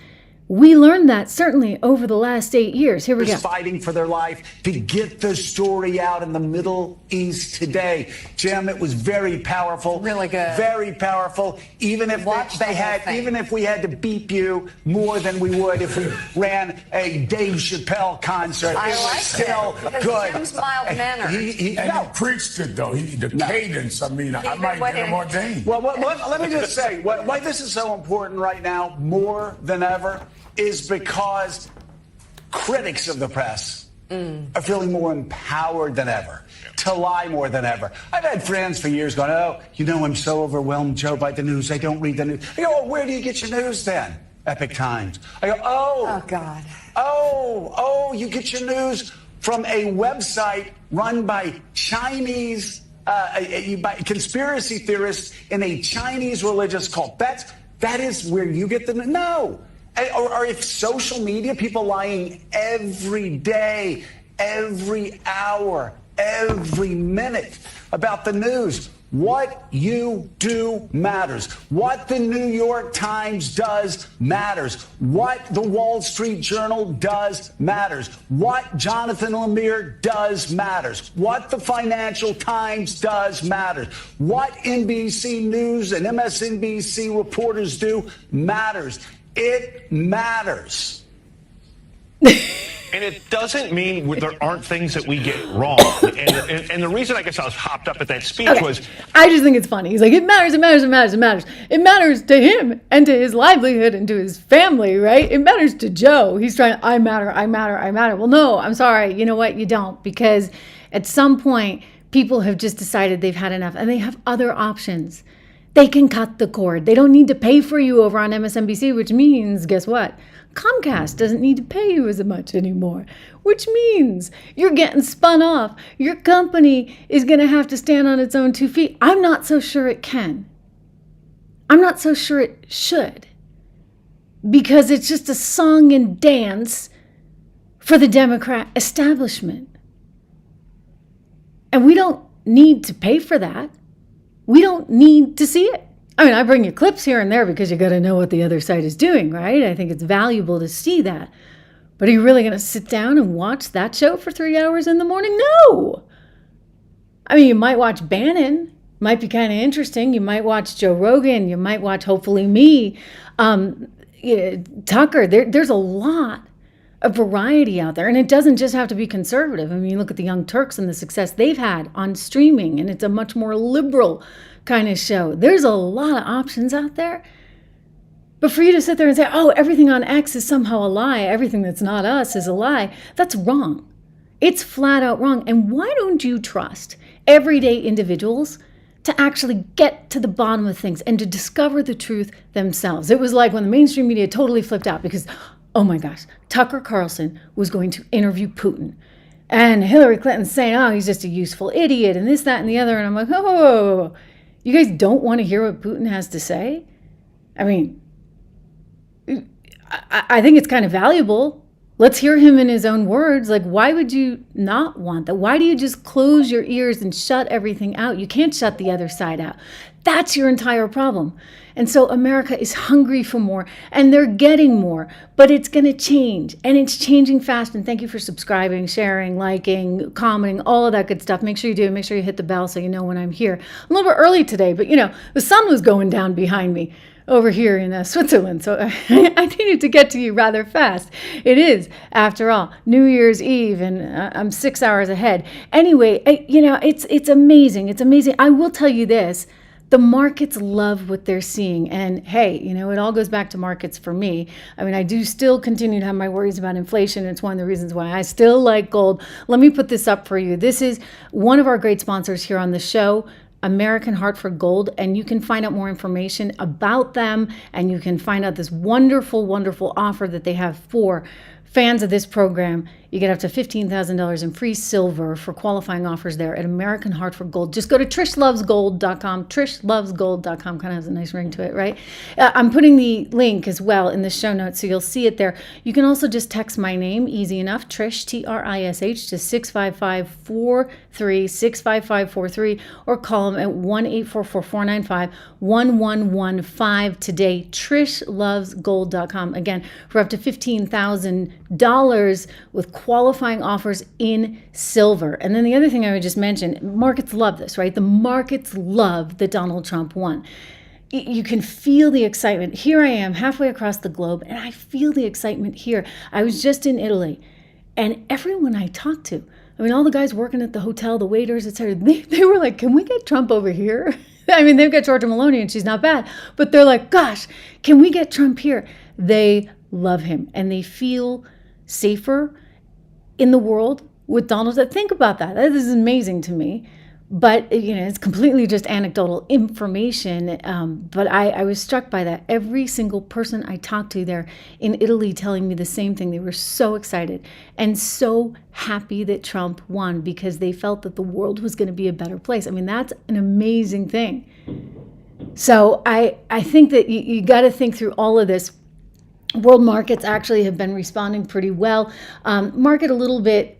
We learned that certainly over the last 8 years. Here we go. Fighting for their life to get the story out in the Middle East today. Jim, it was very powerful. Really good. Very powerful. Even if even if we had to beep you more than we would if we ran a Dave Chappelle concert. I like still it. Good. Jim's mild manner. He preached it though. Cadence. I mean, I might get him ordained. Well, let me just say why this is so important right now, more than ever, is because critics of the press are feeling more empowered than ever to lie more than ever. I've had friends for years going, I'm so overwhelmed, Joe, by the news. I don't read the news. I go, well, where do you get your news then? Epic Times. I go, oh God. You get your news from a website run by Chinese, by conspiracy theorists in a Chinese religious cult. That is where you get the news. No. Or if social media, people lying every day, every hour, every minute about the news. What you do matters. What the New York Times does matters. What the Wall Street Journal does matters. What Jonathan Lemire does matters. What the Financial Times does matters. What NBC News and MSNBC reporters do matters. It matters. And it doesn't mean there aren't things that we get wrong. And the reason I guess I was hopped up at that speech was... I just think it's funny. He's like, it matters, it matters, it matters, it matters. It matters to him and to his livelihood and to his family, right? It matters to Joe. He's trying, I matter, I matter, I matter. Well, no, I'm sorry. You know what? You don't. Because at some point, people have just decided they've had enough and they have other options. They can cut the cord. They don't need to pay for you over on MSNBC, which means, guess what? Comcast doesn't need to pay you as much anymore, which means you're getting spun off. Your company is going to have to stand on its own 2 feet. I'm not so sure it can. I'm not so sure it should, because it's just a song and dance for the Democrat establishment. And we don't need to pay for that. We don't need to see it. I mean, I bring you clips here and there because you got to know what the other side is doing, right? I think it's valuable to see that. But are you really going to sit down and watch that show for 3 hours in the morning? No. I mean, you might watch Bannon. Might be kind of interesting. You might watch Joe Rogan. You might watch, hopefully, me. Tucker. There's a lot of variety out there. And it doesn't just have to be conservative. I mean, you look at the Young Turks and the success they've had on streaming, and it's a much more liberal kind of show. There's a lot of options out there. But for you to sit there and say, oh, everything on X is somehow a lie, everything that's not us is a lie, that's wrong. It's flat out wrong. And why don't you trust everyday individuals to actually get to the bottom of things and to discover the truth themselves? It was like when the mainstream media totally flipped out because, oh my gosh, Tucker Carlson was going to interview Putin. And Hillary Clinton's saying, oh, he's just a useful idiot and this, that, and the other. And I'm like, oh, you guys don't want to hear what Putin has to say? I mean, I think it's kind of valuable. Let's hear him in his own words. Like, why would you not want that? Why do you just close your ears and shut everything out? You can't shut the other side out. That's your entire problem. And so America is hungry for more, and they're getting more, but it's going to change, and it's changing fast. And thank you for subscribing, sharing, liking, commenting, all of that good stuff. Make sure you do. Make sure you hit the bell so you know when I'm here. I'm a little bit early today, but the sun was going down behind me over here in Switzerland, so I needed to get to you rather fast. It is, after all, New Year's Eve, and I'm 6 hours ahead. Anyway, it's amazing. It's amazing. I will tell you this. The markets love what they're seeing. And hey, it all goes back to markets for me. I mean, I do still continue to have my worries about inflation. It's one of the reasons why I still like gold. Let me put this up for you. This is one of our great sponsors here on the show, American Hartford Gold, and you can find out more information about them, and you can find out this wonderful, wonderful offer that they have for fans of this program. You get up to $15,000 in free silver for qualifying offers there at American Hartford Gold. Just go to trishlovesgold.com. Trishlovesgold.com kind of has a nice ring to it, right? I'm putting the link as well in the show notes, so you'll see it there. You can also just text my name, easy enough, Trish, Trish, to 65543, 65543, or call them at 1-844-495-1115 today. Trishlovesgold.com. Again, for up to $15,000 with qualifying offers in silver. And then the other thing I would just mention, markets love this, right? The markets love that Donald Trump won. You can feel the excitement. Here I am halfway across the globe, and I feel the excitement here. I was just in Italy, and everyone I talked to, I mean, all the guys working at the hotel, the waiters, etc., they were like, can we get Trump over here? I mean, they've got Georgia Maloney, and she's not bad, but they're like, gosh, can we get Trump here? They love him, and they feel safer in the world with Donald Trump. Think about that. This is amazing to me. But, it's completely just anecdotal information. But I was struck by that. Every single person I talked to there in Italy telling me the same thing. They were so excited and so happy that Trump won because they felt that the world was going to be a better place. I mean, that's an amazing thing. So I think that you got to think through all of this. World markets actually have been responding pretty well. Market a little bit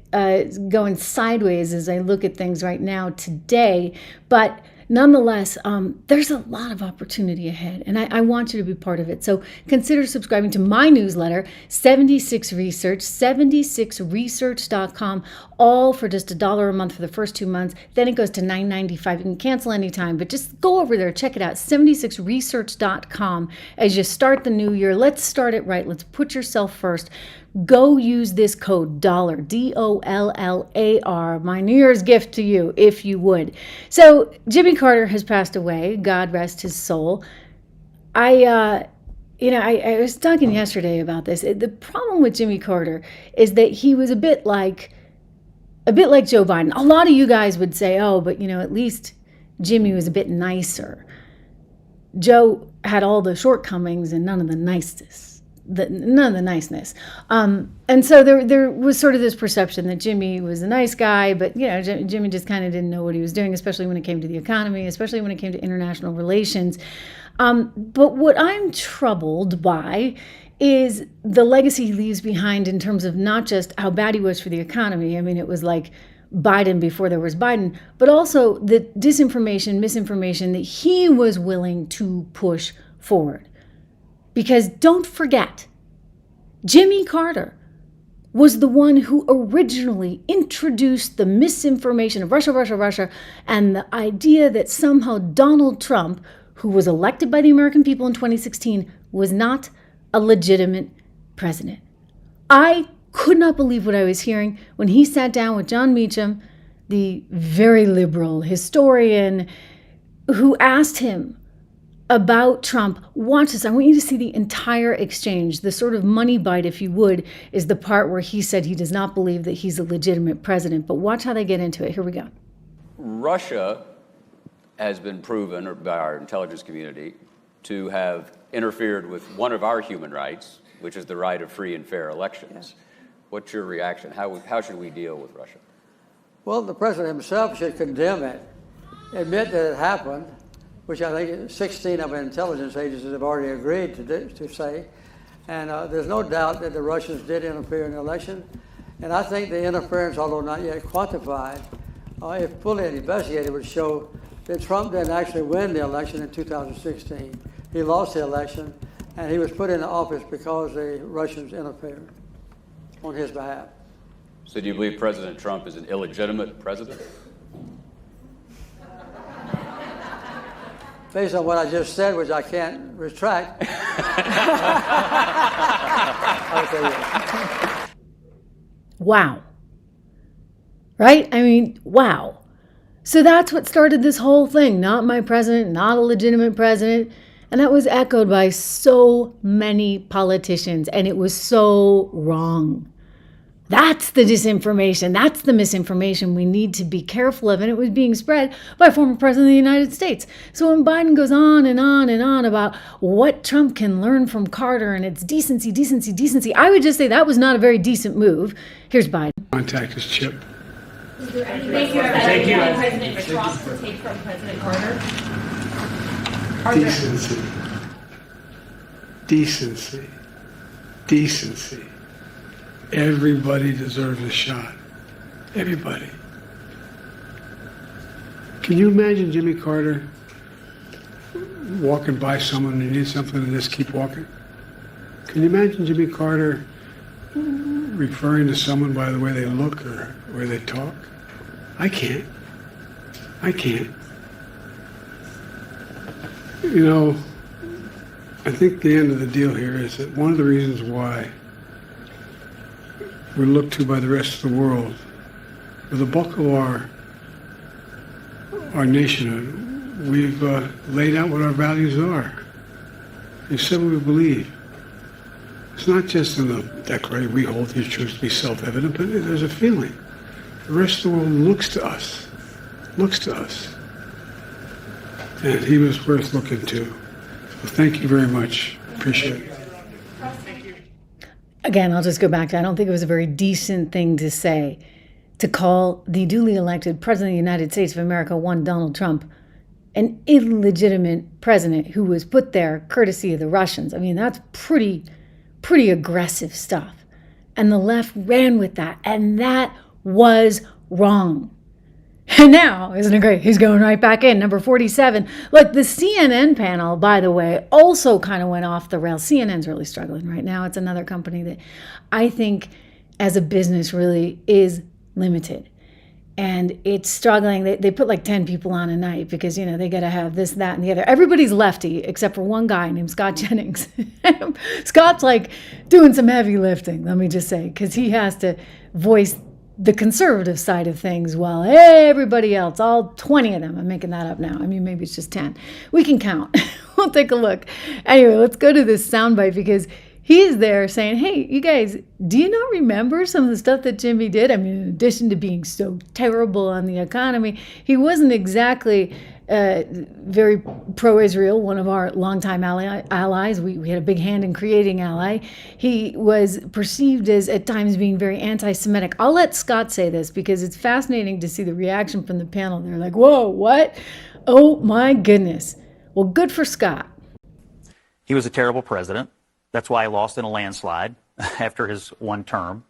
going sideways as I look at things right now today, but nonetheless, there's a lot of opportunity ahead, and I want you to be part of it. So consider subscribing to my newsletter, 76 Research, 76research.com, all for just $1 a month for the first 2 months. Then it goes to $9.95. You can cancel anytime, but just go over there, check it out, 76research.com. As you start the new year, let's start it right. Let's put yourself first. Go use this code DOLLAR, DOLLAR, my New Year's gift to you, if you would. So Jimmy Carter has passed away. God rest his soul. I was talking yesterday about this. The problem with Jimmy Carter is that he was a bit like Joe Biden. A lot of you guys would say, oh, but at least Jimmy was a bit nicer. Joe had all the shortcomings and none of the niceness. None of the niceness. And so there was sort of this perception that Jimmy was a nice guy, but Jimmy just kind of didn't know what he was doing, especially when it came to the economy, especially when it came to international relations. But what I'm troubled by is the legacy he leaves behind in terms of not just how bad he was for the economy. I mean, it was like Biden before there was Biden, but also the disinformation, misinformation that he was willing to push forward. Because don't forget, Jimmy Carter was the one who originally introduced the misinformation of Russia, and the idea that somehow Donald Trump, who was elected by the American people in 2016, was not a legitimate president. I could not believe what I was hearing when he sat down with John Meacham, the very liberal historian, who asked him about Trump. Watch this. I want you to see the entire exchange. The sort of money bite, if you would, is the part where he said he does not believe that he's a legitimate president. But watch how they get into it. Here we go. Russia has been proven by our intelligence community to have interfered with one of our human rights, which is the right of free and fair elections. What's your reaction? How should we deal with Russia? Well, the president himself should condemn it, admit that it happened, which I think 16 of the intelligence agencies have already agreed to say. And there's no doubt that the Russians did interfere in the election. And I think the interference, although not yet quantified, if fully investigated, would show that Trump didn't actually win the election in 2016. He lost the election, and he was put into office because the Russians interfered on his behalf. So do you believe President Trump is an illegitimate president? Based on what I just said, which I can't retract. Wow. Right? I mean, wow. So that's what started this whole thing. Not my president, not a legitimate president. And that was echoed by so many politicians. And it was so wrong. That's the disinformation. That's the misinformation we need to be careful of. And it was being spread by former president of the United States. So when Biden goes on and on and on about what Trump can learn from Carter and it's decency, decency, decency, I would just say that was not a very decent move. Here's Biden. Contact his chip. Is there anything that President Trump to take from President Carter? Decency. Decency. Decency. Everybody deserves a shot. Everybody. Can you imagine Jimmy Carter walking by someone who needs something and just keep walking? Can you imagine Jimmy Carter referring to someone by the way they look or the way they talk? I can't. I can't. You know, I think the end of the deal here is that one of the reasons why we're looked to by the rest of the world, for the bulk of our nation, we've laid out what our values are. We've said what we believe. It's not just in the Declaration, we hold these truths to be self-evident, but there's a feeling. The rest of the world looks to us. And he was worth looking to. So thank you very much. Appreciate it. Again, I'll just go back to, I don't think it was a very decent thing to say, to call the duly elected President of the United States of America, one Donald Trump, an illegitimate president who was put there courtesy of the Russians. I mean, that's pretty aggressive stuff. And the left ran with that, and that was wrong. And now, isn't it great? He's going right back in, number 47. Look, the CNN panel, by the way, also kind of went off the rails. CNN's really struggling right now. It's another company that I think as a business really is limited. And it's struggling. They put like 10 people on a night because, you know, they got to have this, that, and the other. Everybody's lefty except for one guy named Scott Jennings. Scott's like doing some heavy lifting, let me just say, because he has to voice the conservative side of things while everybody else, all 20 of them, I'm making that up now. I mean, maybe it's just 10. We can count. We'll take a look. Anyway, let's go to this soundbite because he's there saying, hey, you guys, do you not remember some of the stuff that Jimmy did? I mean, in addition to being so terrible on the economy, he wasn't exactly very pro-Israel, one of our longtime allies. We had a big hand in creating Ally. He was perceived as, at times, being very anti-Semitic. I'll let Scott say this because it's fascinating to see the reaction from the panel. They're like, whoa, what? Oh, my goodness. Well, good for Scott. He was a terrible president. That's why he lost in a landslide after his one term.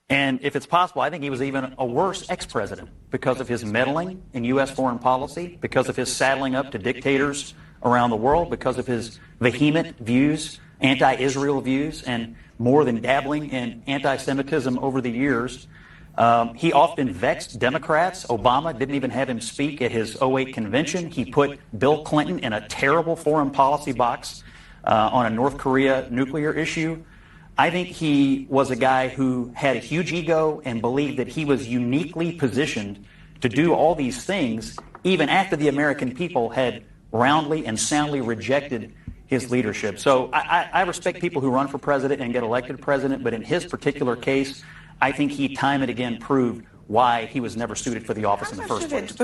And if it's possible, I think he was even a worse ex-president because of his meddling in U.S. foreign policy, because of his saddling up to dictators around the world, because of his vehement views, anti-Israel views, and more than dabbling in anti-Semitism over the years. He often vexed Democrats. Obama didn't even have him speak at his 2008 convention. He put Bill Clinton in a terrible foreign policy box on a North Korea nuclear issue. I think he was a guy who had a huge ego and believed that he was uniquely positioned to do all these things, even after the American people had roundly and soundly rejected his leadership. So I respect people who run for president and get elected president, but in his particular case, I think he time and again proved why he was never suited for the office in the first place.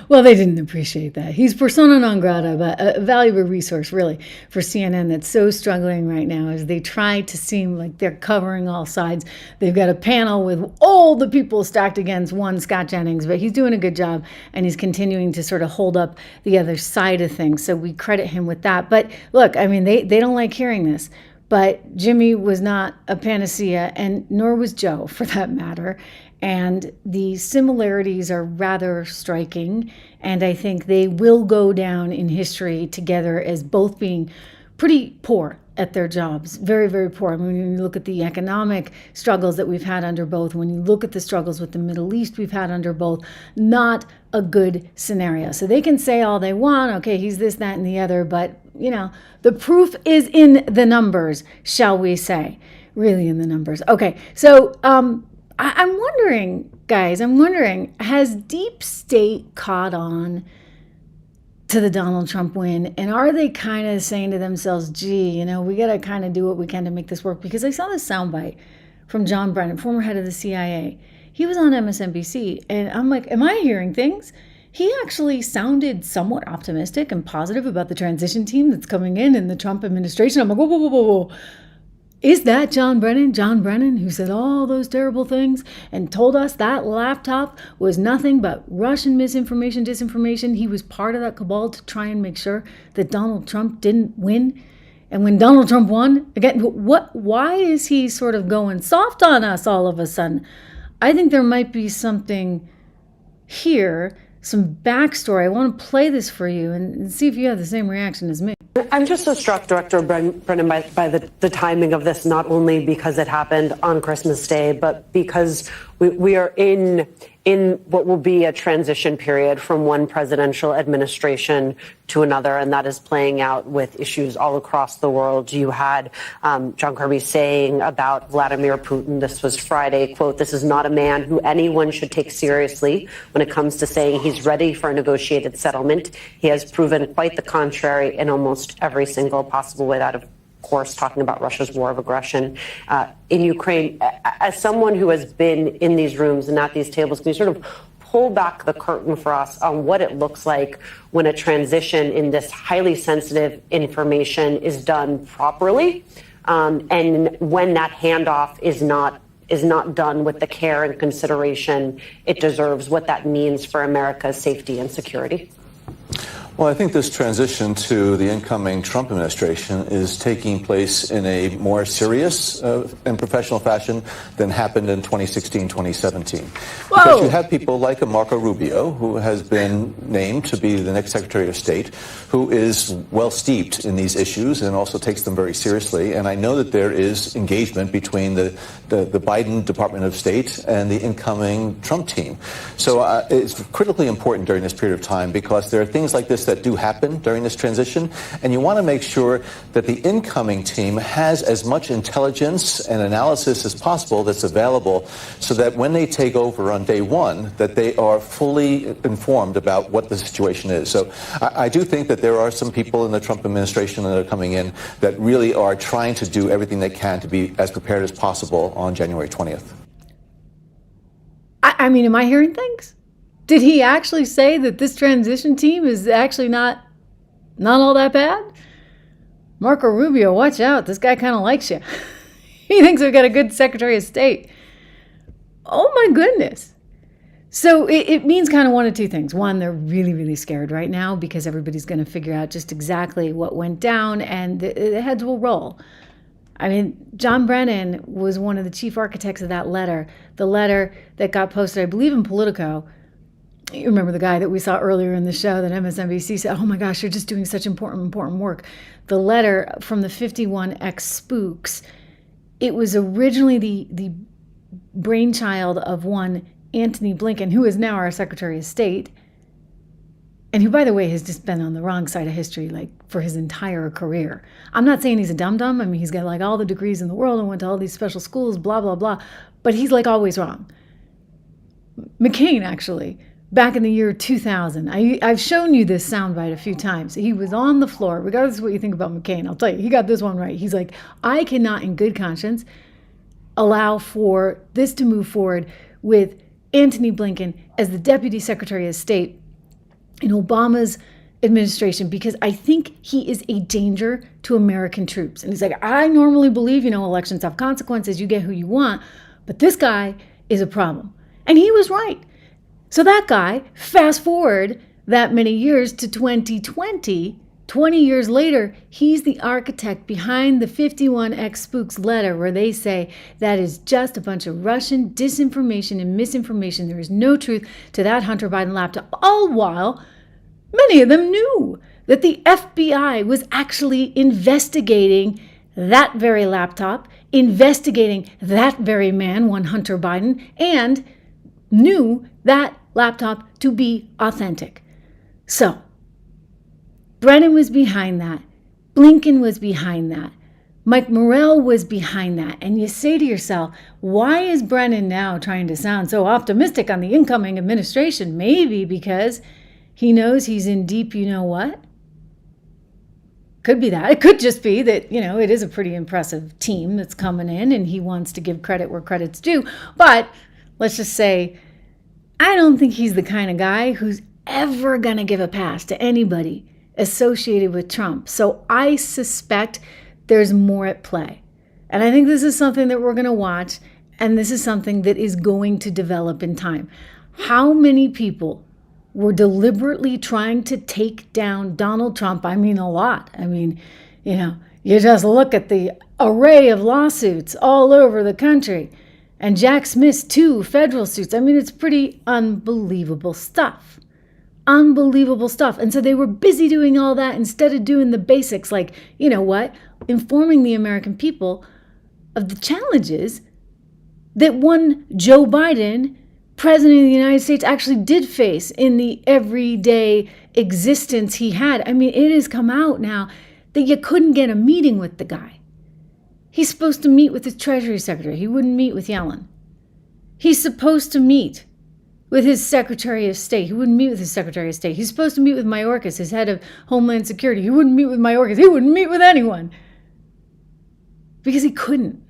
Well, they didn't appreciate that. He's persona non grata, but a valuable resource, really, for CNN that's so struggling right now as they try to seem like they're covering all sides. They've got a panel with all the people stacked against one Scott Jennings, but he's doing a good job, and he's continuing to sort of hold up the other side of things. So we credit him with that. But look, I mean, they don't like hearing this. But Jimmy was not a panacea, and nor was Joe, for that matter. And the similarities are rather striking, and I think they will go down in history together as both being pretty poor at their jobs. Very, very poor. I mean, when you look at the economic struggles that we've had under both, when you look at the struggles with the Middle East we've had under both, not a good scenario. So they can say all they want, okay, he's this, that, and the other, but, you know, the proof is in the numbers, shall we say. Really in the numbers. Okay, so I'm wondering, guys, has Deep State caught on to the Donald Trump win? And are they kind of saying to themselves, gee, you know, we got to kind of do what we can to make this work? Because I saw this soundbite from John Brennan, former head of the CIA. He was on MSNBC, and I'm like, am I hearing things? He actually sounded somewhat optimistic and positive about the transition team that's coming in the Trump administration. I'm like, whoa. Is that John Brennan? John Brennan, who said all those terrible things and told us that laptop was nothing but Russian misinformation, disinformation. He was part of that cabal to try and make sure that Donald Trump didn't win. And when Donald Trump won, again, why is he sort of going soft on us all of a sudden? I think there might be something here, some backstory. I want to play this for you and see if you have the same reaction as me. I'm just so struck, Director Brennan, by the timing of this, not only because it happened on Christmas Day, but because we are in what will be a transition period from one presidential administration to another, and that is playing out with issues all across the world. You had John Kirby saying about Vladimir Putin, this was Friday, quote, "This is not a man who anyone should take seriously when it comes to saying he's ready for a negotiated settlement. He has proven quite the contrary in almost every single possible way." That, of course, talking about Russia's war of aggression in Ukraine. As someone who has been in these rooms and at these tables, can you sort of pull back the curtain for us on what it looks like when a transition in this highly sensitive information is done properly, and when that handoff is not done with the care and consideration it deserves, what that means for America's safety and security? Well, I think this transition to the incoming Trump administration is taking place in a more serious and professional fashion than happened in 2016, 2017. Because you have people like a Marco Rubio, who has been named to be the next Secretary of State, who is well steeped in these issues and also takes them very seriously. And I know that there is engagement between the Biden Department of State and the incoming Trump team. So it's critically important during this period of time because there are things like this that do happen during this transition, and you want to make sure that the incoming team has as much intelligence and analysis as possible that's available so that when they take over on day one, that they are fully informed about what the situation is. So I do think that there are some people in the Trump administration that are coming in that really are trying to do everything they can to be as prepared as possible on January 20th. I mean, am I hearing things? Did he actually say that this transition team is actually not all that bad? Marco Rubio, watch out. This guy kind of likes you. He thinks we've got a good Secretary of State. Oh, my goodness. So it means kind of one of two things. One, they're really, really scared right now because everybody's going to figure out just exactly what went down and the heads will roll. I mean, John Brennan was one of the chief architects of that letter, the letter that got posted, I believe, in Politico. You remember the guy that we saw earlier in the show that MSNBC said, oh my gosh, you're just doing such important work. The letter from the 51X spooks, it was originally the brainchild of one Antony Blinken, who is now our Secretary of State, and who, by the way, has just been on the wrong side of history, like, for his entire career. I'm not saying he's a dum-dum. I mean, he's got, like, all the degrees in the world and went to all these special schools, blah, blah, blah. But he's, like, always wrong. McCain, actually, back in the year 2000, I've shown you this soundbite a few times. He was on the floor, regardless of what you think about McCain. I'll tell you, he got this one right. He's like, I cannot, in good conscience, allow for this to move forward with Antony Blinken as the Deputy Secretary of State in Obama's administration, because I think he is a danger to American troops. And he's like, I normally believe, elections have consequences, you get who you want, but this guy is a problem. And he was right. So that guy, fast forward that many years to 2020, 20 years later, he's the architect behind the 51X spooks letter where they say that is just a bunch of Russian disinformation and misinformation. There is no truth to that Hunter Biden laptop, all while many of them knew that the FBI was actually investigating that very laptop, investigating that very man, one Hunter Biden, and knew that laptop to be authentic. So, Brennan was behind that. Blinken was behind that. Mike Morrell was behind that. And you say to yourself, why is Brennan now trying to sound so optimistic on the incoming administration? Maybe because he knows he's in deep you-know-what? Could be that. It could just be that, it is a pretty impressive team that's coming in and he wants to give credit where credit's due. But let's just say, I don't think he's the kind of guy who's ever going to give a pass to anybody associated with Trump. So I suspect there's more at play. And I think this is something that we're going to watch, and this is something that is going to develop in time. How many people were deliberately trying to take down Donald Trump? I mean, a lot. I mean, you just look at the array of lawsuits all over the country. And Jack Smith's 2 federal suits. I mean, it's pretty unbelievable stuff. Unbelievable stuff. And so they were busy doing all that instead of doing the basics, like, informing the American people of the challenges that one Joe Biden, President of the United States, actually did face in the everyday existence he had. I mean, it has come out now that you couldn't get a meeting with the guy. He's supposed to meet with his Treasury Secretary. He wouldn't meet with Yellen. He's supposed to meet with his Secretary of State. He wouldn't meet with his Secretary of State. He's supposed to meet with Mayorkas, his head of Homeland Security. He wouldn't meet with Mayorkas. He wouldn't meet with anyone because he couldn't.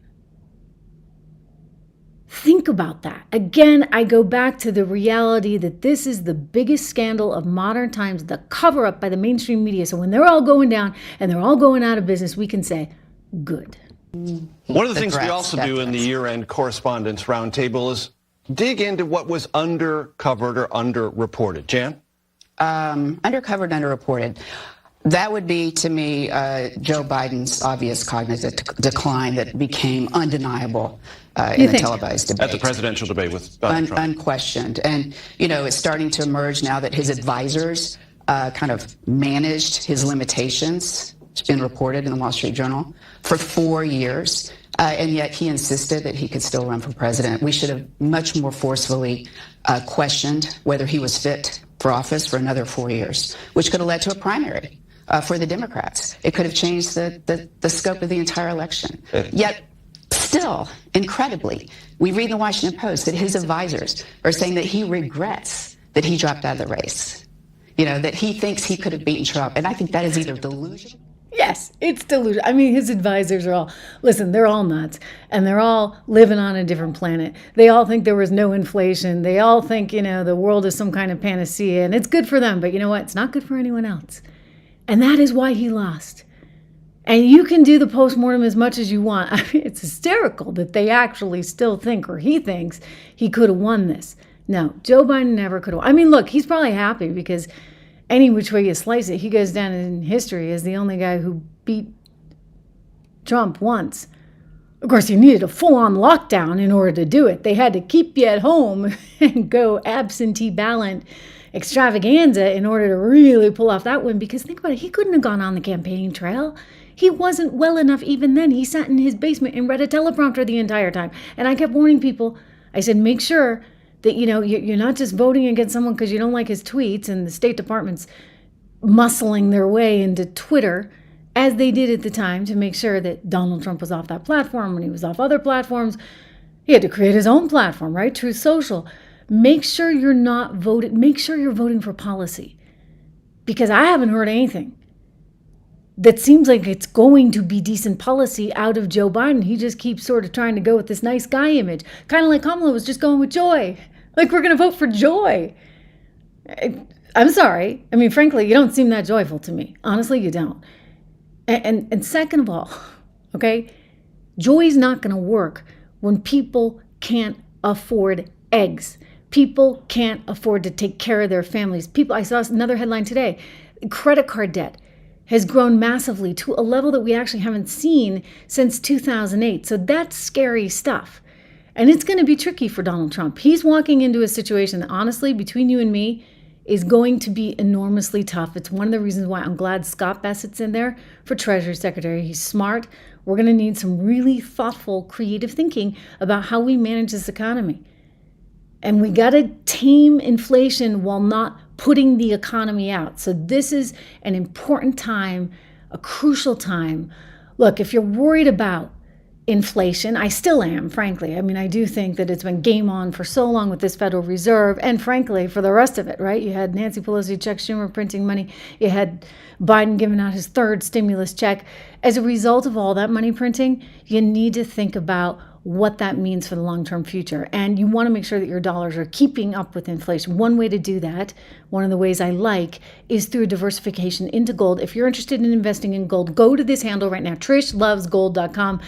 Think about that. Again, I go back to the reality that this is the biggest scandal of modern times, the cover-up by the mainstream media. So when they're all going down and they're all going out of business, we can say, good. One of the things we also do in the year-end correspondence roundtable is dig into what was undercovered or underreported. Jan? undercovered, underreported. That would be, to me, Joe Biden's obvious cognitive decline that became undeniable in the televised debate. At the presidential debate with Donald Trump. Unquestioned. And, it's starting to emerge now that his advisors kind of managed his limitations. It's been reported in the Wall Street Journal for 4 years. And yet he insisted that he could still run for president. We should have much more forcefully questioned whether he was fit for office for another 4 years, which could have led to a primary for the Democrats. It could have changed the scope of the entire election. Yet, still, incredibly, we read in the Washington Post that his advisors are saying that he regrets that he dropped out of the race. That he thinks he could have beaten Trump. And I think that is either delusion. Yes, it's delusion. I mean, his advisors are all, listen, they're all nuts, and they're all living on a different planet. They all think there was no inflation. They all think, the world is some kind of panacea, and it's good for them. But you know what? It's not good for anyone else. And that is why he lost. And you can do the postmortem as much as you want. I mean, it's hysterical that they actually still think, or he thinks, he could have won this. No, Joe Biden never could have. I mean, look, he's probably happy because any which way you slice it, he goes down in history as the only guy who beat Trump once. Of course, he needed a full-on lockdown in order to do it. They had to keep you at home and go absentee ballot extravaganza in order to really pull off that win. Because think about it, he couldn't have gone on the campaign trail. He wasn't well enough even then. He sat in his basement and read a teleprompter the entire time. And I kept warning people. I said, make sure that, you're not just voting against someone because you don't like his tweets, and the State Department's muscling their way into Twitter, as they did at the time, to make sure that Donald Trump was off that platform. When he was off other platforms, he had to create his own platform, right? Truth Social. Make sure you're not voting. Make sure you're voting for policy. Because I haven't heard anything that seems like it's going to be decent policy out of Joe Biden. He just keeps sort of trying to go with this nice guy image. Kind of like Kamala was just going with joy. Like, we're going to vote for joy. I'm sorry. I mean, frankly, you don't seem that joyful to me. Honestly, you don't. And second of all, okay, joy's not going to work when people can't afford eggs. People can't afford to take care of their families. I saw another headline today. Credit card debt has grown massively to a level that we actually haven't seen since 2008. So that's scary stuff. And it's going to be tricky for Donald Trump. He's walking into a situation that, honestly, between you and me, is going to be enormously tough. It's one of the reasons why I'm glad Scott Bessett's in there for Treasury Secretary. He's smart. We're going to need some really thoughtful, creative thinking about how we manage this economy. And we got to tame inflation while not putting the economy out. So this is an important time, a crucial time. Look, if you're worried about inflation, I still am, frankly. I mean, I do think that it's been game on for so long with this Federal Reserve, and frankly, for the rest of it, right? You had Nancy Pelosi, Chuck Schumer printing money. You had Biden giving out his third stimulus check. As a result of all that money printing, you need to think about what that means for the long-term future. And you want to make sure that your dollars are keeping up with inflation. One way to do that, one of the ways I like, is through diversification into gold. If you're interested in investing in gold, go to this handle right now, trishlovesgold.com.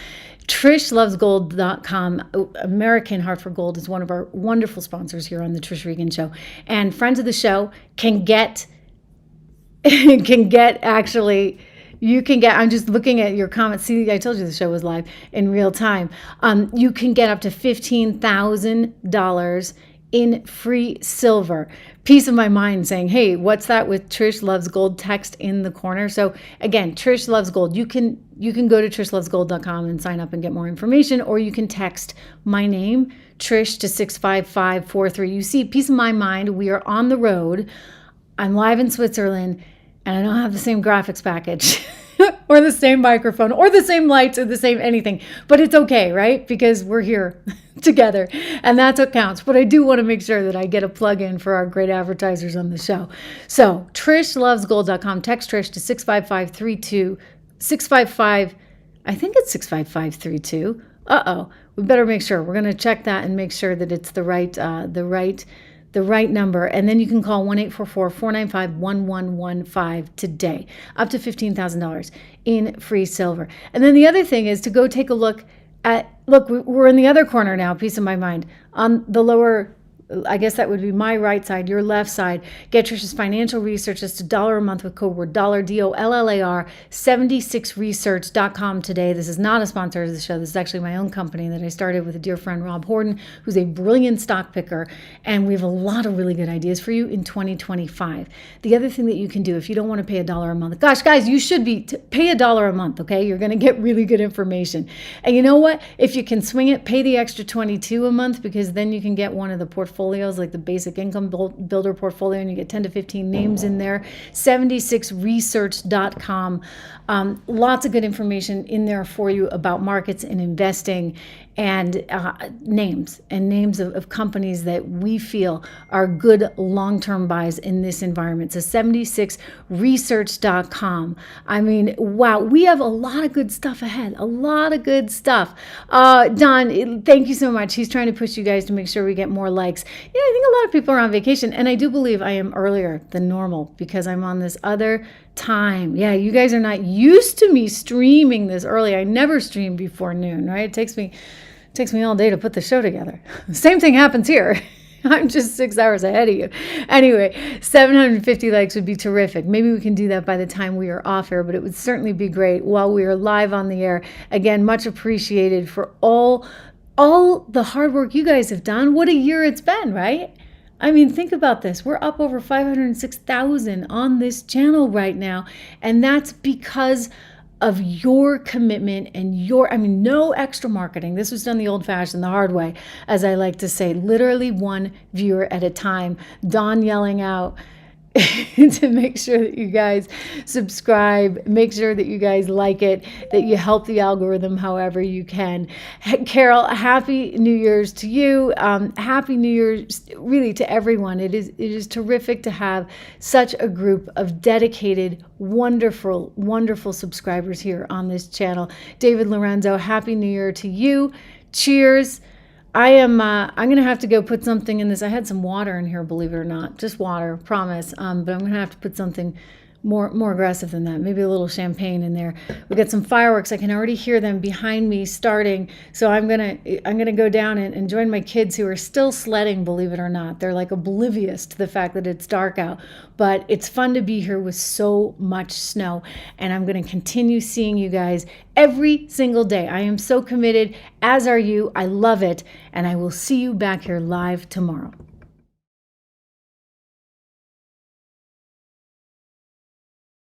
trishlovesgold.com. American Heart for Gold is one of our wonderful sponsors here on the Trish Regan Show. And friends of the show can get actually... I'm just looking at your comments. See, I told you the show was live in real time. You can get up to $15,000 in free silver. Peace of my mind saying, hey, what's that with Trish Loves Gold? Text in the corner. So again, Trish Loves Gold. You can go to trishlovesgold.com and sign up and get more information, or you can text my name, Trish, to 65543. You see, peace of my mind. We are on the road. I'm live in Switzerland. And I don't have the same graphics package or the same microphone or the same lights or the same anything. But it's okay, right? Because we're here together. And that's what counts. But I do want to make sure that I get a plug-in for our great advertisers on the show. So trishlovesgold.com. Text Trish to 65532. 655, I think it's 65532. We better make sure. We're going to check that and make sure that it's the right number. And then you can call 1-844-495-1115 today, up to $15,000 in free silver. And then the other thing is to go take a look at, we're in the other corner now, peace of my mind, on the lower I guess that would be my right side, your left side. Get Trish's financial research just $1 a month with code word dollar, DOLLAR, 76research.com today. This is not a sponsor of the show. This is actually my own company that I started with a dear friend, Rob Horton, who's a brilliant stock picker. And we have a lot of really good ideas for you in 2025. The other thing that you can do if you don't want to pay $1 a month, gosh, guys, you should pay $1 a month, okay? You're going to get really good information. And you know what? If you can swing it, pay the extra $22 a month, because then you can get one of the portfolios, like the basic income builder portfolio, and you get 10 to 15 names in there. 76research.com. Lots of good information in there for you about markets and investing, and names of companies that we feel are good long-term buys in this environment. So 76research.com. I mean, wow, we have a lot of good stuff ahead. A lot of good stuff. Don, thank you so much. He's trying to push you guys to make sure we get more likes. Yeah, I think a lot of people are on vacation, and I do believe I am earlier than normal because I'm on this other time. Yeah, you guys are not used to me streaming this early. I never stream before noon, right? It takes me all day to put the show together. Same thing happens here. I'm just 6 hours ahead of you. Anyway, 750 likes would be terrific. Maybe we can do that by the time we are off air, but it would certainly be great while we are live on the air. Again, much appreciated for all the hard work you guys have done. What a year it's been, right? I mean, think about this. We're up over 506,000 on this channel right now, and that's because of your commitment and no extra marketing. This was done the old-fashioned, the hard way, as I like to say, literally one viewer at a time. Dawn yelling out to make sure that you guys subscribe, make sure that you guys like it, that you help the algorithm however you can. Carol, happy New Year's to you. Happy New Year's really to everyone. It is terrific to have such a group of dedicated, wonderful, wonderful subscribers here on this channel. David Lorenzo, happy New Year to you. Cheers. I'm going to have to go put something in this. I had some water in here, believe it or not, just water, promise. But I'm going to have to put something more aggressive than that. Maybe a little champagne in there. We got some fireworks. I can already hear them behind me starting. So I'm going to go down and join my kids who are still sledding, believe it or not. They're like oblivious to the fact that it's dark out. But it's fun to be here with so much snow. And I'm going to continue seeing you guys every single day. I am so committed, as are you. I love it. And I will see you back here live tomorrow.